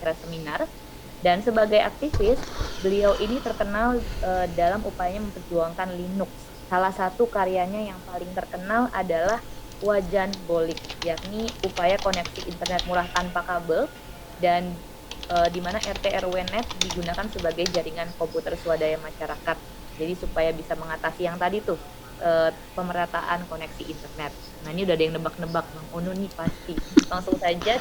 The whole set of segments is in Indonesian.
acara seminar. Dan sebagai aktivis, beliau ini terkenal dalam upayanya memperjuangkan Linux. Salah satu karyanya yang paling terkenal adalah Wajan Bolik, yakni upaya koneksi internet murah tanpa kabel dan di mana RT/RW-net digunakan sebagai jaringan komputer swadaya masyarakat. Jadi supaya bisa mengatasi yang tadi tuh pemerataan koneksi internet. Nah ini udah ada yang nebak-nebak Bang Ono nih pasti. Langsung saja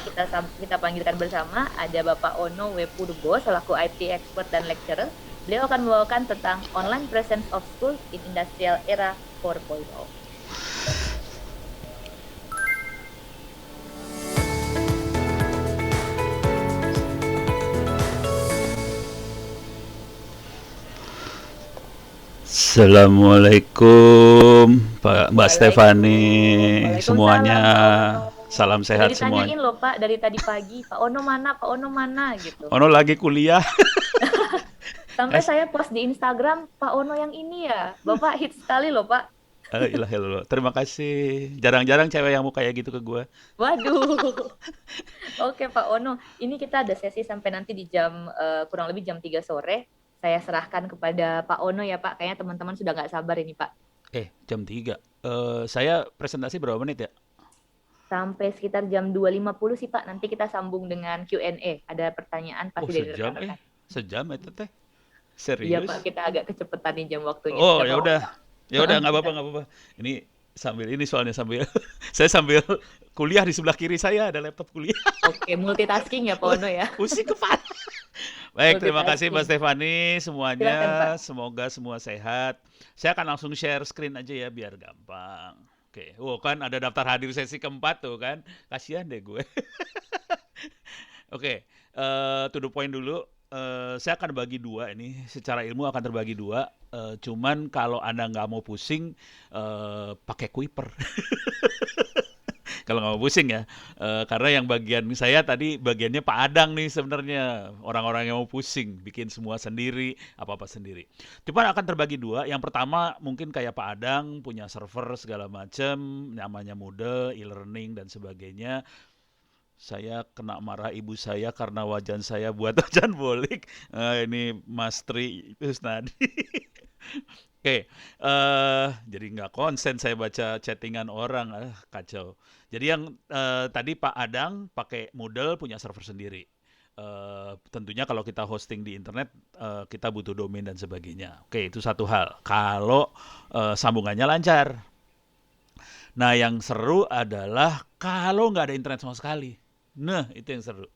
kita panggilkan bersama ada Bapak Ono W. Purbo selaku IT expert dan lecturer. Beliau akan membawakan tentang online presence of school in industrial era 4.0. Assalamualaikum Mbak Stefani semuanya. Waalaikumsalam Pak Ono. Salam Udah sehat semuanya. ditanyain loh Pak dari tadi pagi, Pak Ono mana, Pak Ono mana gitu. Ono lagi kuliah. Sampai Kas- saya post di Instagram, Pak Ono yang ini ya. Bapak hits sekali loh Pak. Ilah, ilah. Terima kasih. Jarang-jarang cewek yang mau kayak gitu ke gue. Waduh. Oke Pak Ono, ini kita ada sesi sampai nanti di jam kurang lebih jam 3 sore. Saya serahkan kepada Pak Ono ya Pak. Kayaknya teman-teman sudah nggak sabar ini Pak. Jam 3. Saya presentasi berapa menit ya? Sampai sekitar jam 2.50 sih Pak. Nanti kita sambung dengan Q&A. Ada pertanyaan Oh, pasti dari sejam rekan-rekan. Sejam itu teh. Iya Pak, Serius? kita agak kecepatan nih jam waktunya. Oh, Ya ya Pak udah. Ono. Ya udah, nggak apa-apa, nggak apa-apa. Ini sambil ini soalnya sambil saya sambil kuliah di sebelah kiri saya ada laptop kuliah. Oke, multitasking ya Pak Ono ya. Pusing kepala. Baik, terima kasih Mbak Multitasking. Stefani Silakan semuanya. Pak. Semoga semua sehat. Saya akan langsung share screen aja ya biar gampang. Oke, kan ada daftar hadir sesi keempat tuh kan. Kasihan deh gue. Oke, to the point dulu. Saya akan bagi dua ini. Secara ilmu akan terbagi dua. Cuman kalau Anda nggak mau pusing, pakai Kuiper. Kalau nggak mau pusing ya. Karena yang bagian saya tadi bagiannya Pak Adang nih sebenarnya. Orang-orang yang mau pusing, bikin semua sendiri, apa-apa sendiri. Cuman akan terbagi dua. Yang pertama mungkin kayak Pak Adang, punya server segala macam, namanya Moodle, e-learning dan sebagainya. Saya kena marah ibu saya karena wajan saya buat wajan bolik. Ini Mas Tri Kusnadi. Oke, jadi nggak konsen saya baca chattingan orang, kacau. Jadi yang tadi Pak Adang pakai Moodle punya server sendiri. Tentunya kalau kita hosting di internet, kita butuh domain dan sebagainya. Oke, itu satu hal. Kalau sambungannya lancar. Nah, yang seru adalah kalau nggak ada internet sama sekali. Nah, itu yang seru.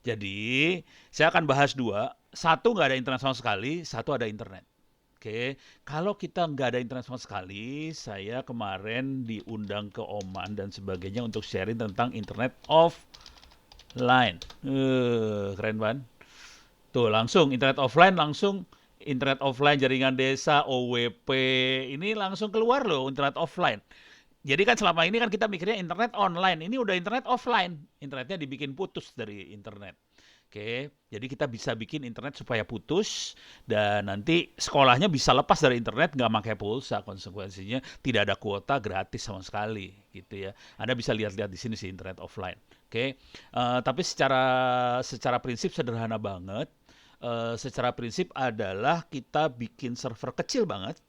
Jadi, saya akan bahas dua. Satu nggak ada internet sama sekali, satu ada internet. Oke, kalau kita nggak ada internet sama sekali, saya kemarin diundang ke Oman dan sebagainya untuk sharing tentang internet offline. Keren banget. Tuh, langsung internet offline, langsung internet offline jaringan desa, OWP, ini langsung keluar loh internet offline. Jadi kan selama ini kan kita mikirnya internet online, ini udah internet offline. Internetnya dibikin putus dari internet. Oke, jadi kita bisa bikin internet supaya putus dan nanti sekolahnya bisa lepas dari internet nggak pakai pulsa, konsekuensinya tidak ada kuota, gratis sama sekali gitu ya. Anda bisa lihat-lihat di sini sih internet offline. Oke, tapi secara prinsip sederhana banget. Secara prinsip adalah kita bikin server kecil banget.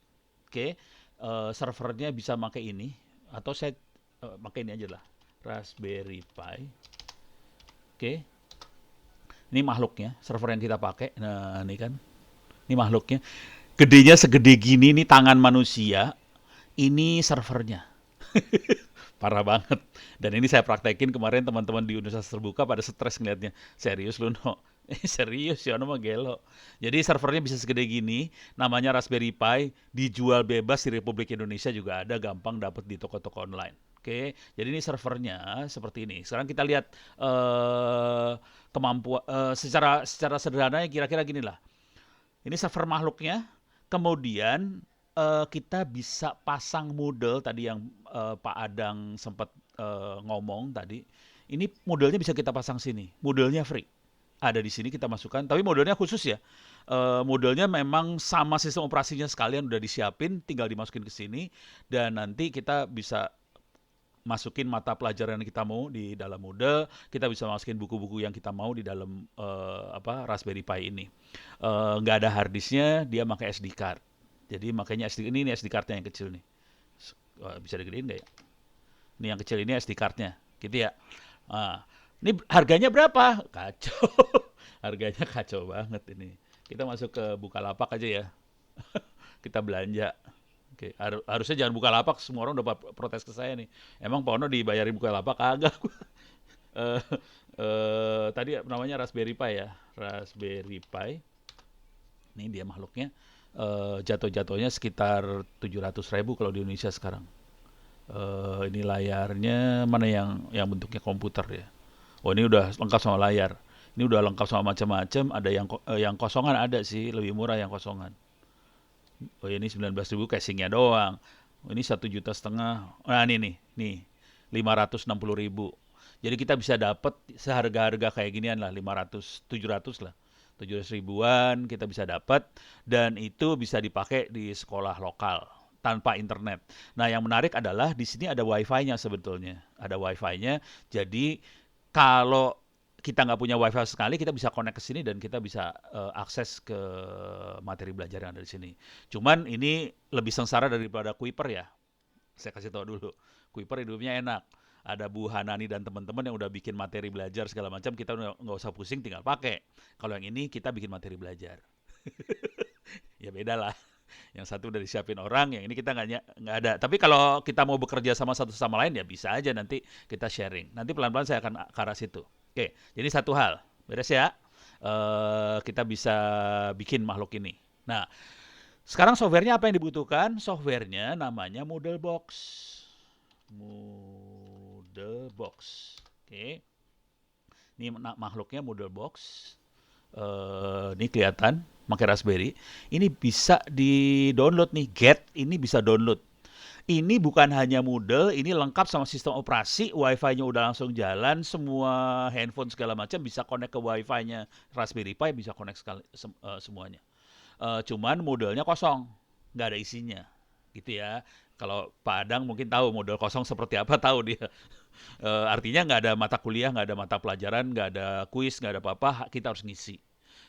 Oke, servernya bisa pakai ini atau saya pakai ini aja lah, Raspberry Pi. Oke. Ini makhluknya, server yang kita pakai. Nah, ini kan. Ini makhluknya. Gedenya segede gini, ini tangan manusia. Ini servernya. Parah banget. Dan ini saya praktekin kemarin teman-teman di Universitas Terbuka pada stres ngeliatnya. Serius lu, no? Serius ya, no mah gelo. Jadi servernya bisa segede gini, namanya Raspberry Pi, dijual bebas di Republik Indonesia juga ada, gampang dapat di toko-toko online. Oke, jadi ini servernya seperti ini. Sekarang kita lihat kemampuan secara sederhananya kira-kira gini lah. Ini server makhluknya. Kemudian kita bisa pasang Moodle tadi yang Pak Adang sempat ngomong tadi. Ini modelnya bisa kita pasang sini. Modelnya free. Ada di sini kita masukkan. Tapi modelnya khusus ya. Modelnya memang sama sistem operasinya sekalian udah disiapin. Tinggal dimasukin ke sini. Dan nanti kita bisa masukin mata pelajaran yang kita mau di dalam Moodle, kita bisa masukin buku-buku yang kita mau di dalam Raspberry Pi ini. Nggak ada hard disknya, dia pakai SD card. Jadi makanya ini SD cardnya yang kecil nih. Bisa digedein nggak ya? Ini yang kecil ini SD cardnya, gitu ya. Nah, ini harganya berapa? Kacau. Harganya kacau banget ini. Kita masuk ke Bukalapak aja ya. Kita belanja. Oke, harusnya jangan Bukalapak, semua orang udah protes ke saya nih. Emang Pak Ono dibayarin Bukalapak kagak? Eh, tadi namanya Raspberry Pi ya. Raspberry Pi. Ini dia makhluknya. Jatuh-jatuhnya sekitar 700.000 kalau di Indonesia sekarang. Ini layarnya mana yang bentuknya komputer ya. Oh, ini udah lengkap sama layar. Ini udah lengkap sama macam-macam. Ada yang kosongan ada sih, lebih murah yang kosongan. Oh, ini 19.000 casingnya doang. Oh, ini 1,5 juta. Nah, ini nih 560.000. Jadi kita bisa dapat seharga-harga kayak ginian lah, 500, 700 lah. 700 ribuan kita bisa dapat, dan itu bisa dipakai di sekolah lokal tanpa internet. Nah, yang menarik adalah di sini ada wifi-nya sebetulnya. Ada wifi-nya. Jadi kalau kita nggak punya wifi sekali, kita bisa connect ke sini dan kita bisa akses ke materi belajar yang ada di sini. Cuman ini lebih sengsara daripada Kuiper ya. Saya kasih tahu dulu. Kuiper hidupnya enak. Ada Bu Hanani dan teman-teman yang udah bikin materi belajar segala macam, kita nggak usah pusing, tinggal pakai. Kalau yang ini kita bikin materi belajar. Ya beda lah. Yang satu udah disiapin orang, yang ini kita nggak ada. Tapi kalau kita mau bekerja sama satu sama lain ya bisa aja, nanti kita sharing. Nanti pelan-pelan saya akan ke arah situ. Oke, jadi satu hal, beres ya. Kita bisa bikin makhluk ini. Nah, sekarang softwarenya apa yang dibutuhkan? Softwarenya namanya Moodle Box. Moodle Box. Oke. Ini makhluknya Moodle Box. Ini kelihatan pakai Raspberry. Ini bisa di-download nih. Get ini bisa download. Ini bukan hanya Moodle, ini lengkap sama sistem operasi, Wi-Fi-nya udah langsung jalan, semua handphone segala macam bisa connect ke Wi-Fi-nya Raspberry Pi, bisa connect semuanya. Cuman Moodle-nya kosong, nggak ada isinya, gitu ya. Kalau Pak Adang mungkin tahu Moodle kosong seperti apa, tahu dia. Artinya nggak ada mata kuliah, nggak ada mata pelajaran, nggak ada kuis, nggak ada apa-apa, kita harus ngisi.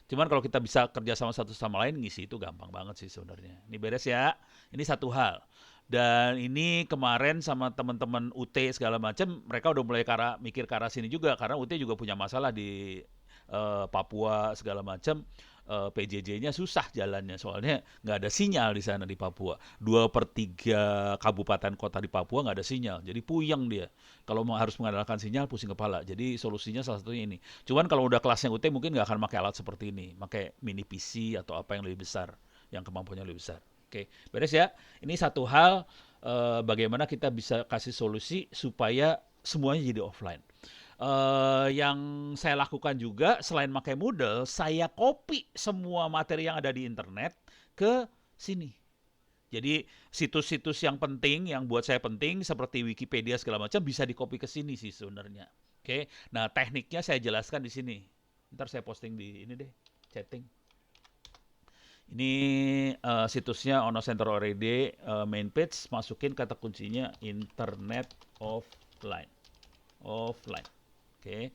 Cuman kalau kita bisa kerja sama satu sama lain, ngisi itu gampang banget sih sebenarnya. Ini beres ya. Ini satu hal. Dan ini kemarin sama teman-teman UT segala macam, mereka udah mulai mikir ke arah sini juga, karena UT juga punya masalah di Papua segala macam. PJJ-nya susah jalannya, soalnya nggak ada sinyal di sana di Papua. 2/3 kabupaten kota di Papua nggak ada sinyal, jadi puyeng dia. Kalau harus mengandalkan sinyal, pusing kepala. Jadi solusinya salah satunya ini. Cuman kalau udah kelasnya UT mungkin nggak akan pakai alat seperti ini, pakai mini PC atau apa yang lebih besar, yang kemampuannya lebih besar. Oke, beres ya. Ini satu hal, bagaimana kita bisa kasih solusi supaya semuanya jadi offline. Yang saya lakukan juga selain pakai Moodle, saya copy semua materi yang ada di internet ke sini. Jadi situs-situs yang penting, yang buat saya penting seperti Wikipedia segala macam bisa di-copy ke sini sih sebenarnya. Oke. Nah, tekniknya saya jelaskan di sini. Ntar saya posting di ini deh, chatting. Ini situsnya onocenter.org, main page, masukin kata kuncinya internet offline. Offline. Oke.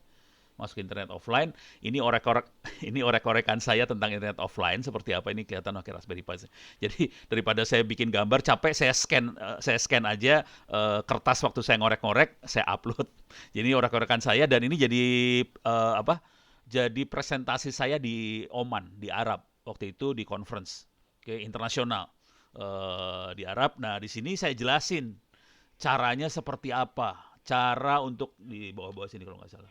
Masuk internet offline. Ini orek-orekan saya tentang internet offline seperti apa, ini kelihatan pakai Raspberry Pi. Jadi daripada saya bikin gambar capek, saya scan aja kertas waktu saya ngorek-ngorek, saya upload. Jadi orek-orekan saya, dan ini jadi jadi presentasi saya di Oman, di Arab. Waktu itu di conference internasional di Arab. Nah, di sini saya jelasin caranya seperti apa, cara untuk di bawah-bawah sini kalau nggak salah.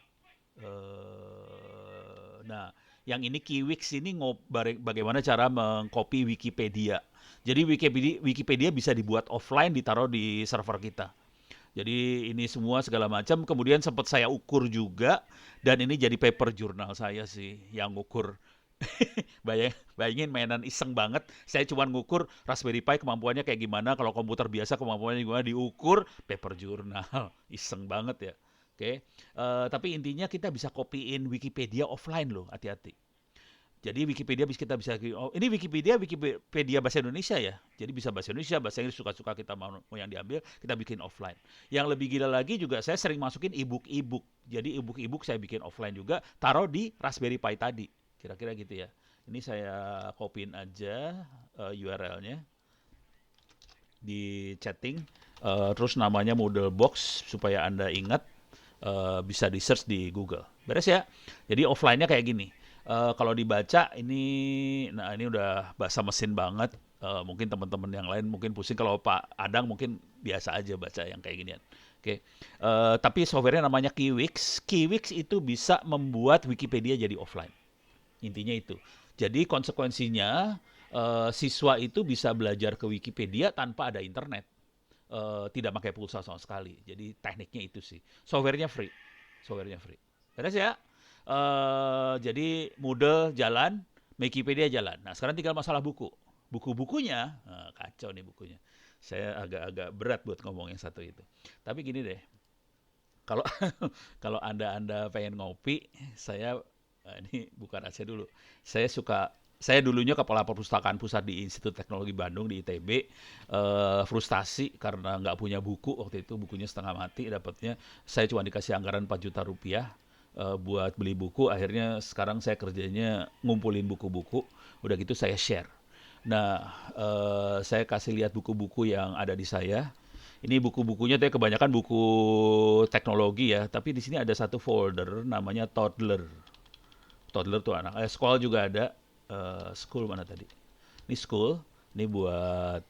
Nah, yang ini Kiwix ini bagaimana cara mengcopy Wikipedia. Jadi Wikipedia bisa dibuat offline, ditaruh di server kita. Jadi ini semua segala macam. Kemudian sempat saya ukur juga, dan ini jadi paper jurnal saya sih yang ukur. Bayangin mainan iseng banget. Saya cuma ngukur Raspberry Pi kemampuannya kayak gimana, kalau komputer biasa kemampuannya gimana, diukur paper jurnal. Iseng banget ya. Oke. Tapi intinya kita bisa copyin Wikipedia offline loh, hati-hati. Jadi Wikipedia kita bisa, oh ini Wikipedia bahasa Indonesia ya. Jadi bisa bahasa Indonesia, bahasa Inggris suka-suka kita mau yang diambil, kita bikin offline. Yang lebih gila lagi juga saya sering masukin ebook. Jadi ebook saya bikin offline juga, taruh di Raspberry Pi tadi. Kira-kira gitu ya. Ini saya copyin aja URL-nya di chatting. Terus namanya Moodle Box supaya Anda ingat, bisa di search di Google. Beres ya. Jadi offline-nya kayak gini. Kalau dibaca ini udah bahasa mesin banget. Mungkin teman-teman yang lain mungkin pusing. Kalau Pak Adang mungkin biasa aja baca yang kayak ginian. Oke. Tapi softwarenya namanya Kiwix. Kiwix itu bisa membuat Wikipedia jadi offline. Intinya itu. Jadi konsekuensinya siswa itu bisa belajar ke Wikipedia tanpa ada internet. Tidak pakai pulsa sama sekali. Jadi tekniknya itu sih. Softwarenya free. Beres ya? Jadi Moodle jalan, Wikipedia jalan. Nah, sekarang tinggal masalah buku. Buku-bukunya, kacau nih bukunya. Saya agak-agak berat buat ngomong yang satu itu. Tapi gini deh, kalau kalau Anda pengen ngopi, ini bukan rahasia dulu. Saya dulunya kepala perpustakaan pusat di Institut Teknologi Bandung di ITB. Frustasi karena nggak punya buku waktu itu, bukunya setengah mati dapatnya. Saya cuma dikasih anggaran 4 juta rupiah buat beli buku. Akhirnya sekarang saya kerjanya ngumpulin buku-buku. Udah gitu saya share. Nah, saya kasih lihat buku-buku yang ada di saya. Ini buku-bukunya tuh kebanyakan buku teknologi ya, tapi di sini ada satu folder namanya toddler. Toddler tuh anak. School juga ada. School mana tadi? Ini school. Ini buat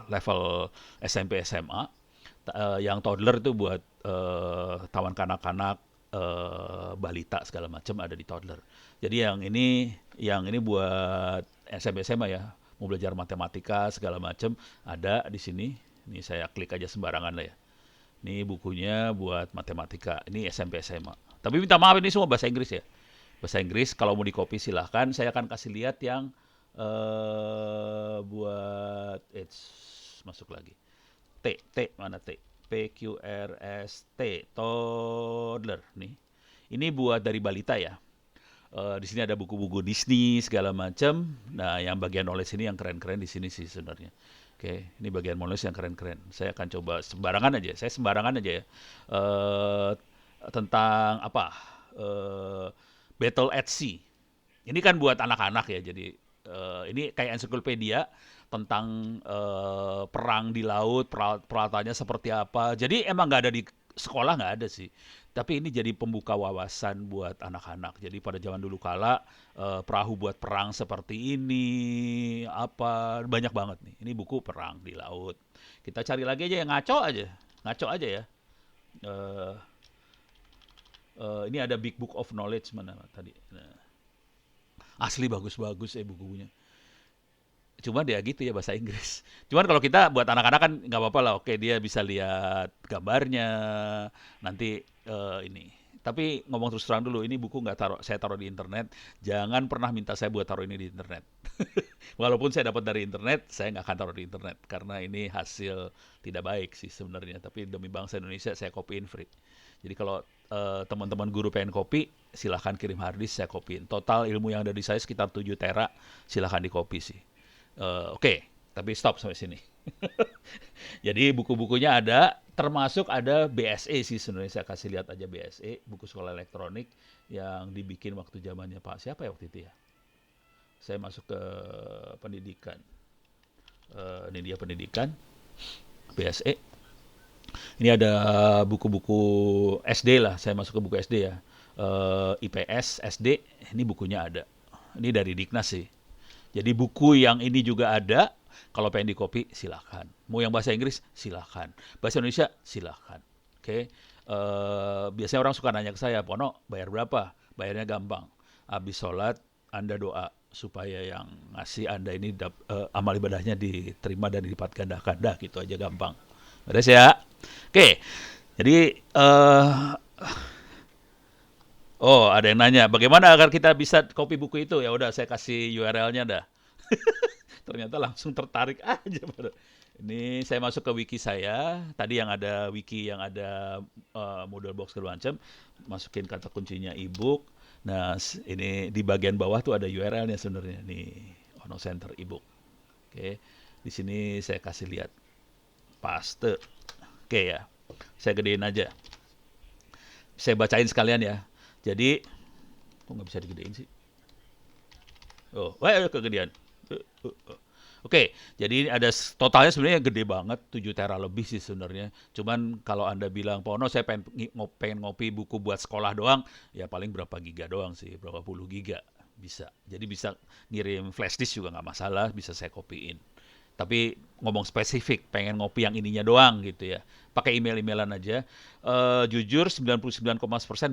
level SMP SMA. Yang toddler itu buat taman kanak-kanak, balita segala macam ada di toddler. Jadi yang ini buat SMP SMA ya, mau belajar matematika segala macam ada di sini. Ini saya klik aja sembarangan lah ya. Ini bukunya buat matematika. Ini SMP SMA. Tapi minta maaf ini semua bahasa Inggris ya. Bahasa Inggris, kalau mau di copy silahkan. Saya akan kasih lihat yang buat masuk lagi. T mana T? PQRST toddler nih. Ini buat dari balita ya. Di sini ada buku-buku Disney segala macam. Nah, yang bagian knowledge ini yang keren-keren di sini sih sebenarnya. Oke, ini bagian knowledge yang keren-keren. Saya akan coba sembarangan aja. Saya sembarangan aja ya. Tentang apa? Battle at Sea. Ini kan buat anak-anak ya. Jadi ini kayak ensiklopedia tentang perang di laut, peralatannya seperti apa. Jadi emang nggak ada di sekolah, nggak ada sih. Tapi ini jadi pembuka wawasan buat anak-anak. Jadi pada zaman dulu kala perahu buat perang seperti ini, apa banyak banget nih. Ini buku perang di laut. Kita cari lagi aja yang ngaco aja ya. Eh, ini ada Big Book of Knowledge mana tadi. Nah, asli bagus-bagus buku-bukunya. Cuma dia gitu ya bahasa Inggris. Cuman kalau kita buat anak-anak kan nggak apa-apa lah. Oke, dia bisa lihat gambarnya nanti ini. Tapi ngomong terus terang dulu, ini buku nggak saya taruh di internet. Jangan pernah minta saya buat taruh ini di internet. Walaupun saya dapat dari internet, saya nggak akan taruh di internet karena ini hasil tidak baik sih sebenarnya. Tapi demi bangsa Indonesia saya copyin free. Jadi kalau teman-teman guru pengen copy, silahkan kirim harddisk saya copyin. Total ilmu yang ada di saya sekitar 7 tera, silahkan di copy sih. Oke, tapi stop sampai sini. Jadi buku-bukunya ada, termasuk ada BSE sih sebenarnya. Saya kasih lihat aja BSE, buku sekolah elektronik yang dibikin waktu zamannya Pak siapa ya waktu itu ya. Saya masuk ke pendidikan. Ini dia pendidikan, BSE. Ini ada buku-buku SD lah, saya masuk ke buku SD ya. IPS, SD, ini bukunya ada. Ini dari Diknas sih. Jadi buku yang ini juga ada, kalau pengen di copy silahkan. Mau yang bahasa Inggris silahkan. Bahasa Indonesia silahkan. Oke. Biasanya orang suka nanya ke saya, Pono bayar berapa? Bayarnya gampang. Habis sholat Anda doa supaya yang ngasih Anda ini amal ibadahnya diterima dan dilipat ganda-ganda, gitu aja gampang. Beres ya. Oke. Jadi oh, ada yang nanya, bagaimana agar kita bisa copy buku itu? Ya udah, saya kasih URL-nya dah. Ternyata langsung tertarik aja. Ini saya masuk ke wiki saya. Tadi yang ada wiki yang ada Moodle Box segala macam, masukin kata kuncinya ebook. Nah, ini di bagian bawah tuh ada URL-nya sebenarnya nih, Ono Center ebook. Oke, di sini saya kasih lihat paste. Oke ya, saya gedein aja. Saya bacain sekalian ya. Jadi, kok nggak bisa digedein sih? Oh, wah, kegedean. Oke, jadi ada totalnya sebenarnya gede banget, 7 tera lebih sih sebenarnya. Cuman kalau Anda bilang, Pono saya pengen ngopi buku buat sekolah doang, ya paling berapa giga doang sih, berapa puluh giga bisa. Jadi bisa ngirim flash disk juga nggak masalah, bisa saya kopiin. Tapi ngomong spesifik, pengen ngopi yang ininya doang gitu ya. Pakai email-emailan aja. Jujur 99,9%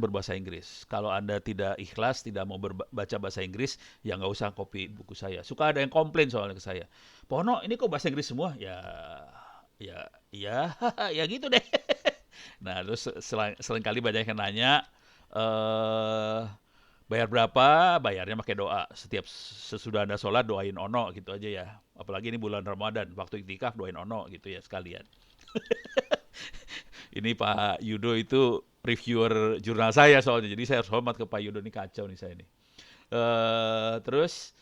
berbahasa Inggris. Kalau Anda tidak ikhlas, tidak mau baca bahasa Inggris, ya nggak usah copy buku saya. Suka ada yang komplain soalnya ke saya. Pono, ini kok bahasa Inggris semua? Ya, ya gitu deh. Nah, terus seringkali banyak yang nanya, eh bayar berapa? Bayarnya pakai doa. Setiap sesudah Anda sholat doain Ono gitu aja ya. Apalagi ini bulan Ramadan, waktu iktikaf doain Ono gitu ya sekalian. Ini Pak Yudo itu reviewer jurnal saya soalnya, jadi saya harus hormat ke Pak Yudo, ini kacau nih saya nih. Terus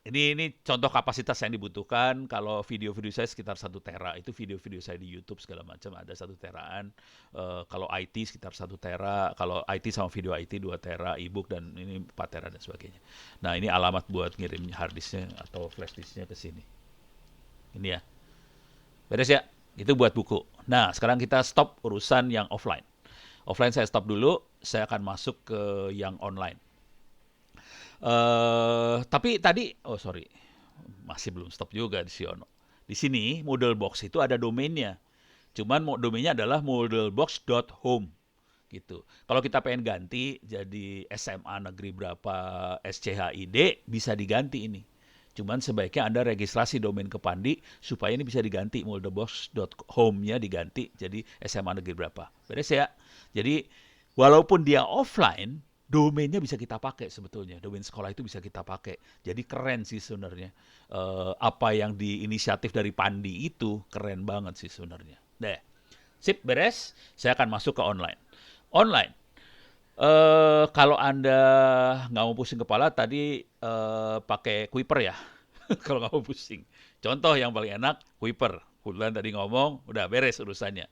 ini contoh kapasitas yang dibutuhkan. Kalau video-video saya sekitar 1 tera, itu video-video saya di YouTube segala macam ada 1 teraan. Kalau IT sekitar 1 tera, kalau IT sama video IT 2 tera, ebook dan ini 4 tera dan sebagainya. Nah ini alamat buat ngirim harddisknya atau flashdisknya ke sini. Ini ya, beres ya. Itu buat buku. Nah sekarang kita stop urusan yang offline. Offline saya stop dulu, saya akan masuk ke yang online. Tapi tadi, oh sorry, masih belum stop juga di Siono. Di sini Moodle Box itu ada domainnya. Cuman domainnya adalah moodlebox.home gitu. Kalau kita pengen ganti jadi SMA negeri berapa SCHID bisa diganti ini. Cuman sebaiknya Anda registrasi domain ke Pandi supaya ini bisa diganti, moodlebox.home-nya diganti jadi SMA negeri berapa. Beres ya. Jadi walaupun dia offline, domainnya bisa kita pakai sebetulnya. Domain sekolah itu bisa kita pakai. Jadi keren sih sebenarnya. Apa yang diinisiatif dari Pandi itu keren banget sih sebenarnya. Deh, sip beres. Saya akan masuk ke online. Online. Kalau Anda nggak mau pusing kepala, tadi pakai Kuiper ya. Kalau nggak mau pusing. Contoh yang paling enak, Kuiper. Kebetulan tadi ngomong, udah beres urusannya.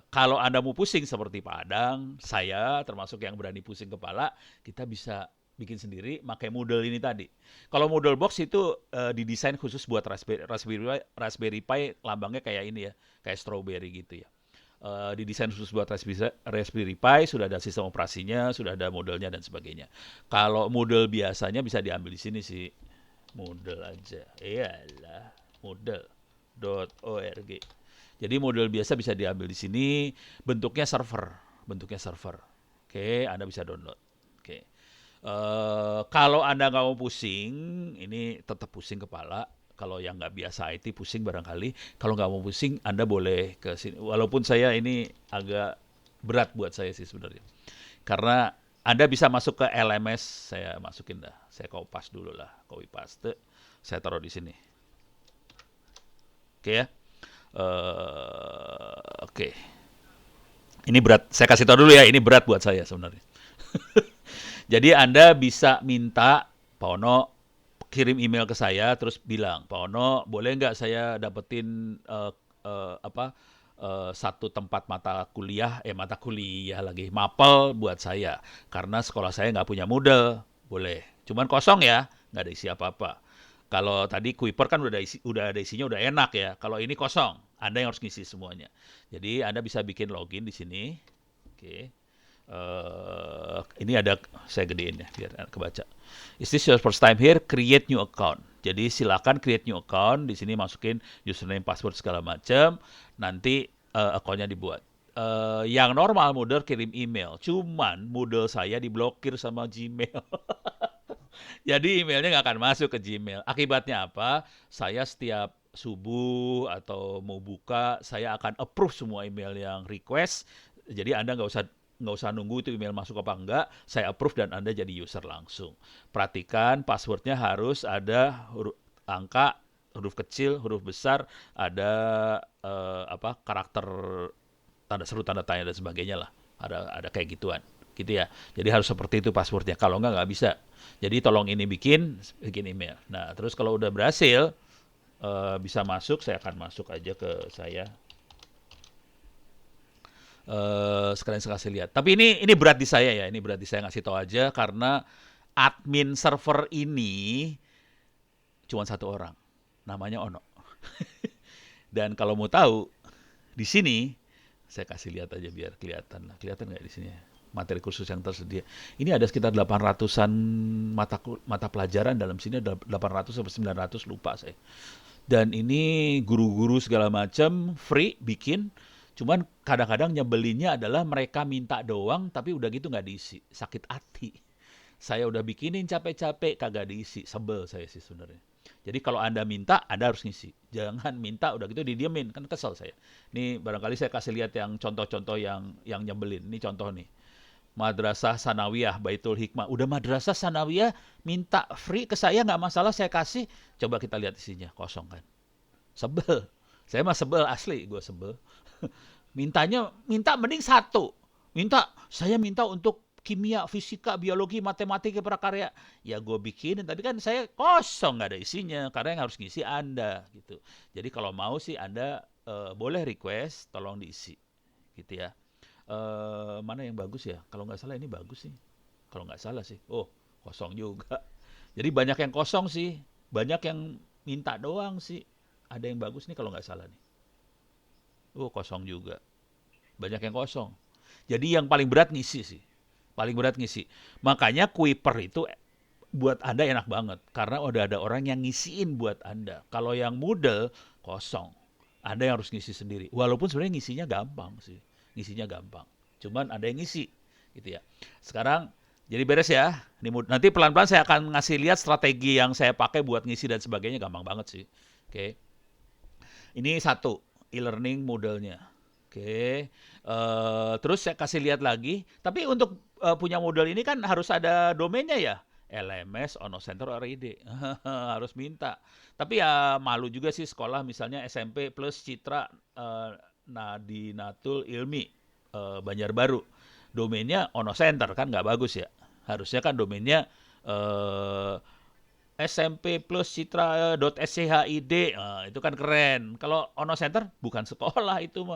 Kalau Anda mau pusing seperti Pak Adang, saya termasuk yang berani pusing kepala, kita bisa bikin sendiri pakai Moodle ini tadi. Kalau Moodle Box itu didesain khusus buat Raspberry Pi, lambangnya kayak ini ya, kayak strawberry gitu ya. Didesain khusus buat Raspberry Pi, sudah ada sistem operasinya, sudah ada modelnya dan sebagainya. Kalau model biasanya bisa diambil di sini sih, model aja. Iyalah, model.org. Jadi model biasa bisa diambil di sini, bentuknya server. Oke, Anda bisa download. Oke. Kalau Anda nggak mau pusing, ini tetap pusing kepala. Kalau yang nggak biasa IT pusing barangkali. Kalau nggak mau pusing, Anda boleh ke sini. Walaupun saya ini agak berat buat saya sih sebenarnya. Karena Anda bisa masuk ke LMS, saya masukin dah. Saya copy dulu lah, copy paste. Saya taruh di sini. Oke ya. Oke. Ini berat. Saya kasih tahu dulu ya, ini berat buat saya sebenarnya. Jadi Anda bisa minta Pak Ono kirim email ke saya terus bilang, Pak Ono boleh nggak saya dapetin satu tempat mata kuliah lagi mapel buat saya karena sekolah saya nggak punya Moodle, boleh. Cuman kosong ya, nggak ada isi apa-apa. Kalau tadi Kuiper kan udah ada isinya, udah enak ya. Kalau ini kosong, Anda yang harus ngisi semuanya. Jadi Anda bisa bikin login di sini. Oke. Ini ada, saya gedein ya biar kebaca. Is this your first time here? Create new account. Jadi silakan create new account. Di sini masukin username, password segala macam. Nanti akunnya dibuat. Yang normal Moodle kirim email. Cuman Moodle saya diblokir sama Gmail. Jadi emailnya nggak akan masuk ke Gmail. Akibatnya apa? Saya setiap subuh atau mau buka, saya akan approve semua email yang request. Jadi Anda nggak usah nunggu itu email masuk apa enggak, saya approve dan Anda jadi user langsung. Perhatikan passwordnya harus ada angka, huruf kecil, huruf besar, ada karakter tanda seru, tanda tanya dan sebagainya lah. Ada kayak gituan. gitu ya. Jadi harus seperti itu passwordnya. Kalau nggak bisa. Jadi tolong ini bikin email. Nah, terus kalau udah berhasil, bisa masuk, saya akan masuk aja ke saya. Sekalian saya kasih lihat. Tapi ini berat di saya ya, ini berat di saya ngasih tahu aja karena admin server ini cuma satu orang, namanya Ono. Dan kalau mau tahu, di sini saya kasih lihat aja biar kelihatan lah. Kelihatan nggak di sini ya? Materi kursus yang tersedia. Ini ada sekitar 800-an mata pelajaran dalam sini, ada 800 sampai 900 lupa saya. Dan ini guru-guru segala macam free bikin. Cuman kadang-kadang nyebelinnya adalah mereka minta doang tapi udah gitu nggak diisi. Sakit hati. Saya udah bikinin capek-capek kagak diisi. Sebel saya sih sebenarnya. Jadi kalau Anda minta, Anda harus ngisi. Jangan minta udah gitu didiemin, kan kesel saya. Ini barangkali saya kasih lihat yang contoh-contoh yang nyebelin. Ini contoh nih. Madrasah Sanawiyah Baitul Hikmah. Udah madrasah Sanawiyah minta free ke saya nggak masalah saya kasih. Coba kita lihat isinya, kosong kan. Sebel. Saya mah sebel asli, gue sebel. Minta mending satu. Saya minta untuk kimia, fisika, biologi, matematika, prakarya. Ya gue bikinin, tapi kan saya kosong nggak ada isinya karena yang harus ngisi Anda gitu. Jadi kalau mau sih Anda boleh request, tolong diisi, gitu ya. Mana yang bagus ya? Kalau nggak salah ini bagus sih. Kalau nggak salah sih. Oh, kosong juga. Jadi banyak yang kosong sih. Banyak yang minta doang sih. Ada yang bagus nih kalau nggak salah nih. Oh, kosong juga. Banyak yang kosong. Jadi yang paling berat ngisi sih. Paling berat ngisi. Makanya Kuiper itu buat Anda enak banget. Karena udah ada orang yang ngisiin buat Anda. Kalau yang Moodle, kosong. Anda yang harus ngisi sendiri. Walaupun sebenarnya ngisinya gampang sih. Ngisinya gampang. Cuman ada yang ngisi. Gitu ya. Sekarang, jadi beres ya. Nanti pelan-pelan saya akan ngasih lihat strategi yang saya pakai buat ngisi dan sebagainya. Gampang banget sih. Oke. Ini satu. E-learning modelnya. Oke. Terus saya kasih lihat lagi. Tapi untuk punya model ini kan harus ada domainnya ya. LMS, Ono Center, RID. Harus minta. Tapi ya malu juga sih sekolah misalnya SMP plus Citra Nadinatul Ilmi Banjarbaru. Domainnya Ono Center kan nggak bagus ya. Harusnya kan domainnya SMP plus citra.schid. Itu kan keren. Kalau Ono Center bukan sekolah itu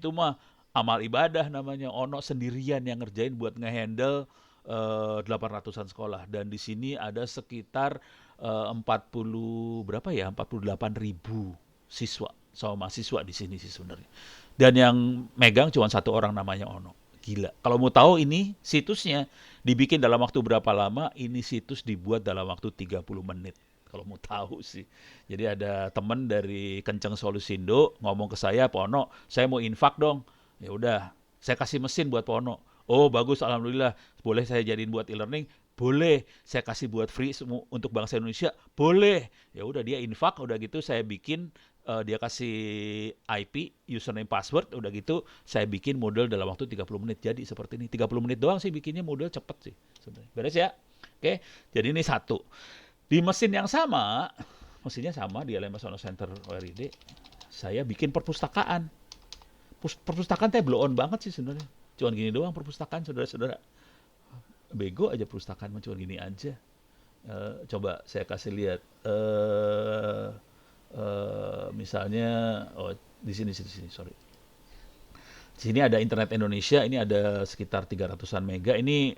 mah amal ibadah namanya. Ono sendirian yang ngerjain buat ngehandle 800-an sekolah. Dan di sini ada sekitar 48.000 siswa sama mahasiswa di sini sih sebenarnya. Dan yang megang cuma satu orang namanya Ono. Gila. Kalau mau tahu ini situsnya dibikin dalam waktu berapa lama, ini situs dibuat dalam waktu 30 menit. Kalau mau tahu sih. Jadi ada teman dari Kenceng Solusindo ngomong ke saya, Pak Ono, saya mau infak dong. Ya udah, saya kasih mesin buat Pak Ono. Oh bagus, alhamdulillah. Boleh saya jadiin buat e-learning? Boleh. Saya kasih buat free untuk bangsa Indonesia? Boleh. Ya udah dia infak, udah gitu saya bikin dia kasih IP, username, password, udah gitu saya bikin model dalam waktu 30 menit. Jadi seperti ini, 30 menit doang sih bikinnya model cepet sih sebenarnya. Beres ya? Oke, jadi ini satu. Di mesin yang sama, mesinnya sama di LMS Ono Center ORID, saya bikin perpustakaan. Perpustakaan teh blow on banget sih sebenarnya. Cuman gini doang perpustakaan, saudara-saudara. Bego aja perpustakaan, cuma gini aja. Coba saya kasih lihat. Misalnya di sini sorry. Di sini ada Internet Indonesia, ini ada sekitar 300-an mega. Ini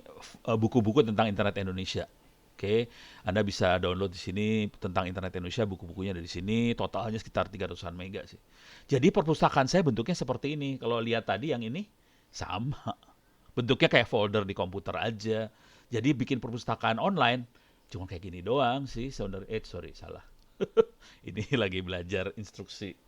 buku-buku tentang Internet Indonesia. Oke, Anda bisa download di sini tentang Internet Indonesia, buku-bukunya ada di sini, totalnya sekitar 300-an mega sih. Jadi perpustakaan saya bentuknya seperti ini. Kalau lihat tadi yang ini sama. Bentuknya kayak folder di komputer aja. Jadi bikin perpustakaan online cuma kayak gini doang sih. Sorry, salah. Ini lagi belajar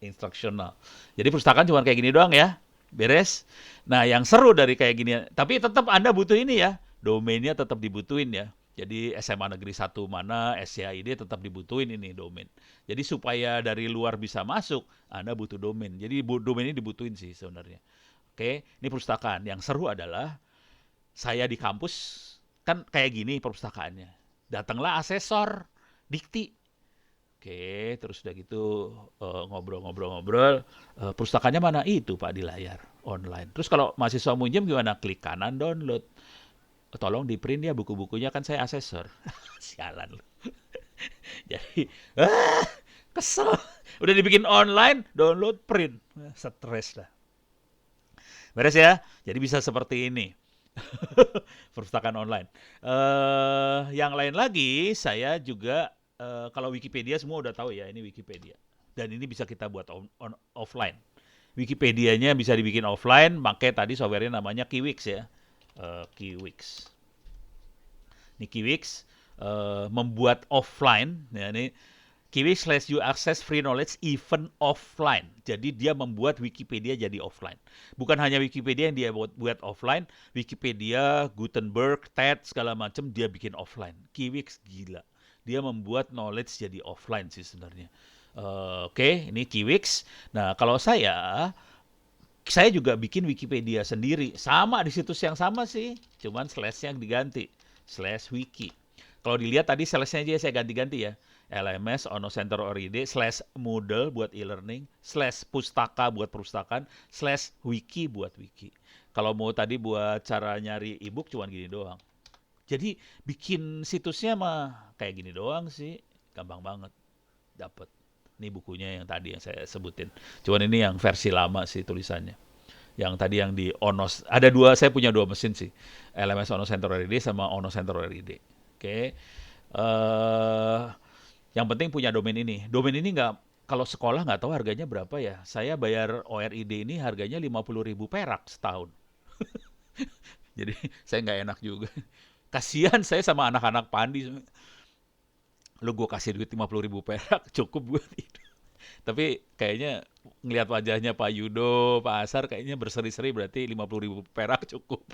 instruksional. Jadi perpustakaan cuma kayak gini doang ya. Beres. Nah, yang seru dari kayak gini, tapi tetap Anda butuh ini ya. Domainnya tetap dibutuhin ya. Jadi SMA Negeri 1 mana, SCID tetap dibutuhin ini domain. Jadi supaya dari luar bisa masuk, Anda butuh domain. Jadi domain ini dibutuhin sih sebenarnya. Oke, ini perpustakaan. Yang seru adalah saya di kampus kan kayak gini perpustakaannya. Datanglah asesor dikti. Oke, terus udah gitu ngobrol-ngobrol. Perpustakaannya mana? Itu Pak di layar online. Terus kalau mahasiswa minjem gimana? Klik kanan download. tolong di print ya buku-bukunya kan saya asesor. Sialan lu. Jadi, ah, kesel. Udah dibikin online, download print. Stres lah. Beres ya? Jadi bisa seperti ini. Perpustakaan online. Yang lain lagi, saya juga kalau Wikipedia semua udah tahu ya, ini Wikipedia. Dan ini bisa kita buat offline. Wikipedianya bisa dibikin offline, makanya tadi softwarenya namanya Kiwix ya. Kiwix. Ini Kiwix membuat offline, ya ini Kiwix lets you access free knowledge even offline. Jadi dia membuat Wikipedia jadi offline. Bukan hanya Wikipedia yang dia buat offline, Wikipedia, Gutenberg, TED segala macam dia bikin offline. Kiwix gila. Dia membuat knowledge jadi offline sih sebenarnya. Oke, ini Kiwix. Nah, kalau saya juga bikin Wikipedia sendiri. Sama di situs yang sama sih, cuman slash-nya diganti. Slash wiki. Kalau dilihat tadi slash-nya aja saya ganti-ganti ya. LMS, Ono Center ORID, slash Moodle buat e-learning, slash Pustaka buat perpustakaan, slash wiki buat wiki. Kalau mau tadi buat cara nyari e-book cuman gini doang. Jadi bikin situsnya mah kayak gini doang sih. Gampang banget. Dapet. Ini bukunya yang tadi yang saya sebutin. Cuman ini yang versi lama sih tulisannya. Yang tadi yang di Onos. Ada dua, saya punya dua mesin sih. LMS Ono Center ORID sama Ono Center ORID. Oke. Yang penting punya domain ini. Domain ini kalau sekolah nggak tahu harganya berapa ya. Saya bayar ORID ini harganya 50.000 perak setahun. Jadi saya nggak enak juga. Kasihan saya sama anak-anak Pandi. Lu gue kasih duit 50.000 perak cukup buat itu. Tapi kayaknya ngelihat wajahnya Pak Yudo, Pak Asar kayaknya berseri-seri berarti 50.000 perak cukup.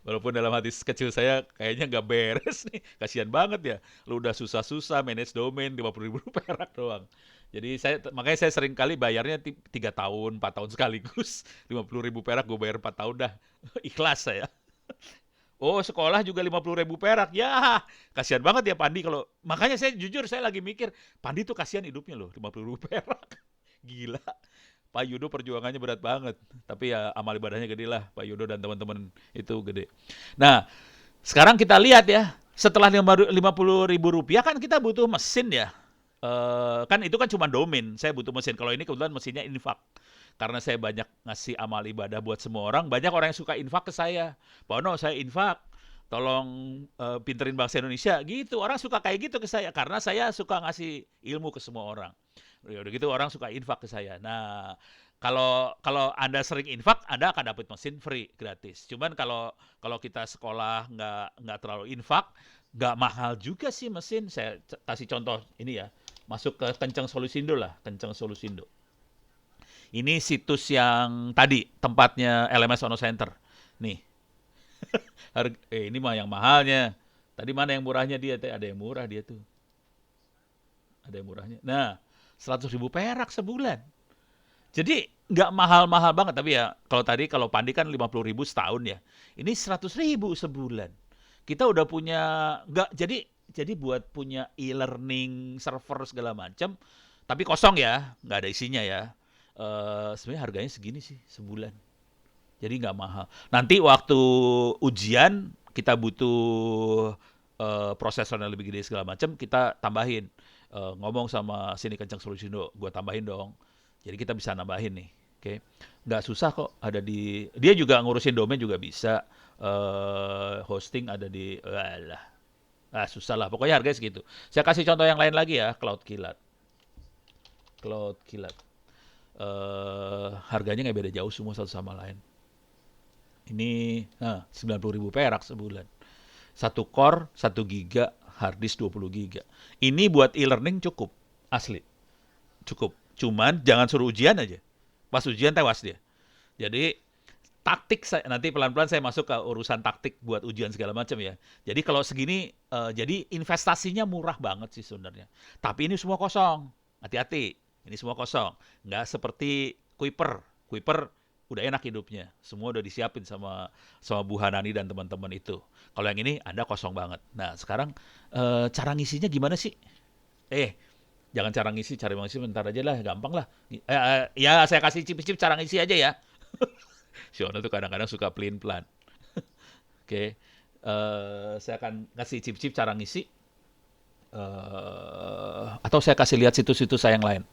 Walaupun dalam hati kecil saya kayaknya nggak beres nih. Kasihan banget ya. Lu udah susah-susah manage domain 50.000 perak doang. Jadi makanya saya sering kali bayarnya 3 tahun, 4 tahun sekaligus. 50.000 perak gue bayar 4 tahun dah. Ikhlas saya. Oh, sekolah juga 50.000 perak. Ya, kasihan banget ya Pandi kalau. Makanya saya jujur saya lagi mikir, Pandi tuh kasihan hidupnya loh, 50.000 perak. Gila. Pak Yudo perjuangannya berat banget. Tapi ya amal ibadahnya gede lah. Pak Yudo dan teman-teman itu gede. Nah, sekarang kita lihat ya. Setelah 50.000 rupiah kan kita butuh mesin ya. Kan itu kan cuma domain. Saya butuh mesin. Kalau ini kebetulan mesinnya infak. Karena saya banyak ngasih amal ibadah buat semua orang. Banyak orang yang suka infak ke saya. Pak Ono, saya infak. Tolong pinterin bangsa Indonesia. Gitu. Orang suka kayak gitu ke saya. Karena saya suka ngasih ilmu ke semua orang. Ya udah gitu orang suka infak ke saya. Nah, kalau Anda sering infak, Anda akan dapat mesin free gratis. Cuman kalau kita sekolah nggak terlalu infak, nggak mahal juga sih mesin. Saya kasih contoh ini ya. Masuk ke Kencang Solusindo lah, Kencang Solusindo. Ini situs yang tadi tempatnya LMS Ono Center. Nih. Ini mah yang mahalnya. Tadi mana yang murahnya dia? Ada yang murah dia tuh. Ada yang murahnya. Nah, 100.000 perak sebulan. Jadi nggak mahal-mahal banget. Tapi ya kalau Pandi kan 50.000 setahun ya. Ini 100.000 sebulan. Kita udah punya, nggak jadi buat punya e-learning server segala macam. Tapi kosong ya, nggak ada isinya ya. Sebenarnya harganya segini sih sebulan. Jadi nggak mahal. Nanti waktu ujian kita butuh prosesor yang lebih gede segala macam, kita tambahin. Ngomong sama sini Kencang Solusindo, gue tambahin dong. Jadi kita bisa nambahin nih, oke? Nggak susah kok. Dia juga ngurusin domain juga bisa. Hosting ada di, susah lah. Pokoknya harganya segitu. Saya kasih contoh yang lain lagi ya, Cloud Kilat. Cloud Kilat. Harganya nggak beda jauh semua satu sama lain. Ini 90.000 perak sebulan. 1 core, 1 giga, hard disk 20 giga. Ini buat e-learning cukup, asli. Cukup. Cuman jangan suruh ujian aja. Pas ujian tewas dia. Jadi taktik nanti pelan-pelan saya masuk ke urusan taktik buat ujian segala macam ya. Jadi kalau segini, jadi investasinya murah banget sih sebenarnya. Tapi ini semua kosong. Hati-hati. Ini semua kosong. Nggak seperti Kuiper. Kuiper udah enak hidupnya. Semua udah disiapin sama Bu Hanani dan teman-teman itu. Kalau yang ini Anda kosong banget. Nah, sekarang cara ngisinya gimana sih? Jangan cara ngisi bentar aja lah, gampang lah. Ya, saya kasih cip-cip cara ngisi aja ya. Si Ono tuh kadang-kadang suka pelin-pelan. Oke. Saya akan kasih cip-cip cara ngisi, atau saya kasih lihat situs-situs saya yang lain.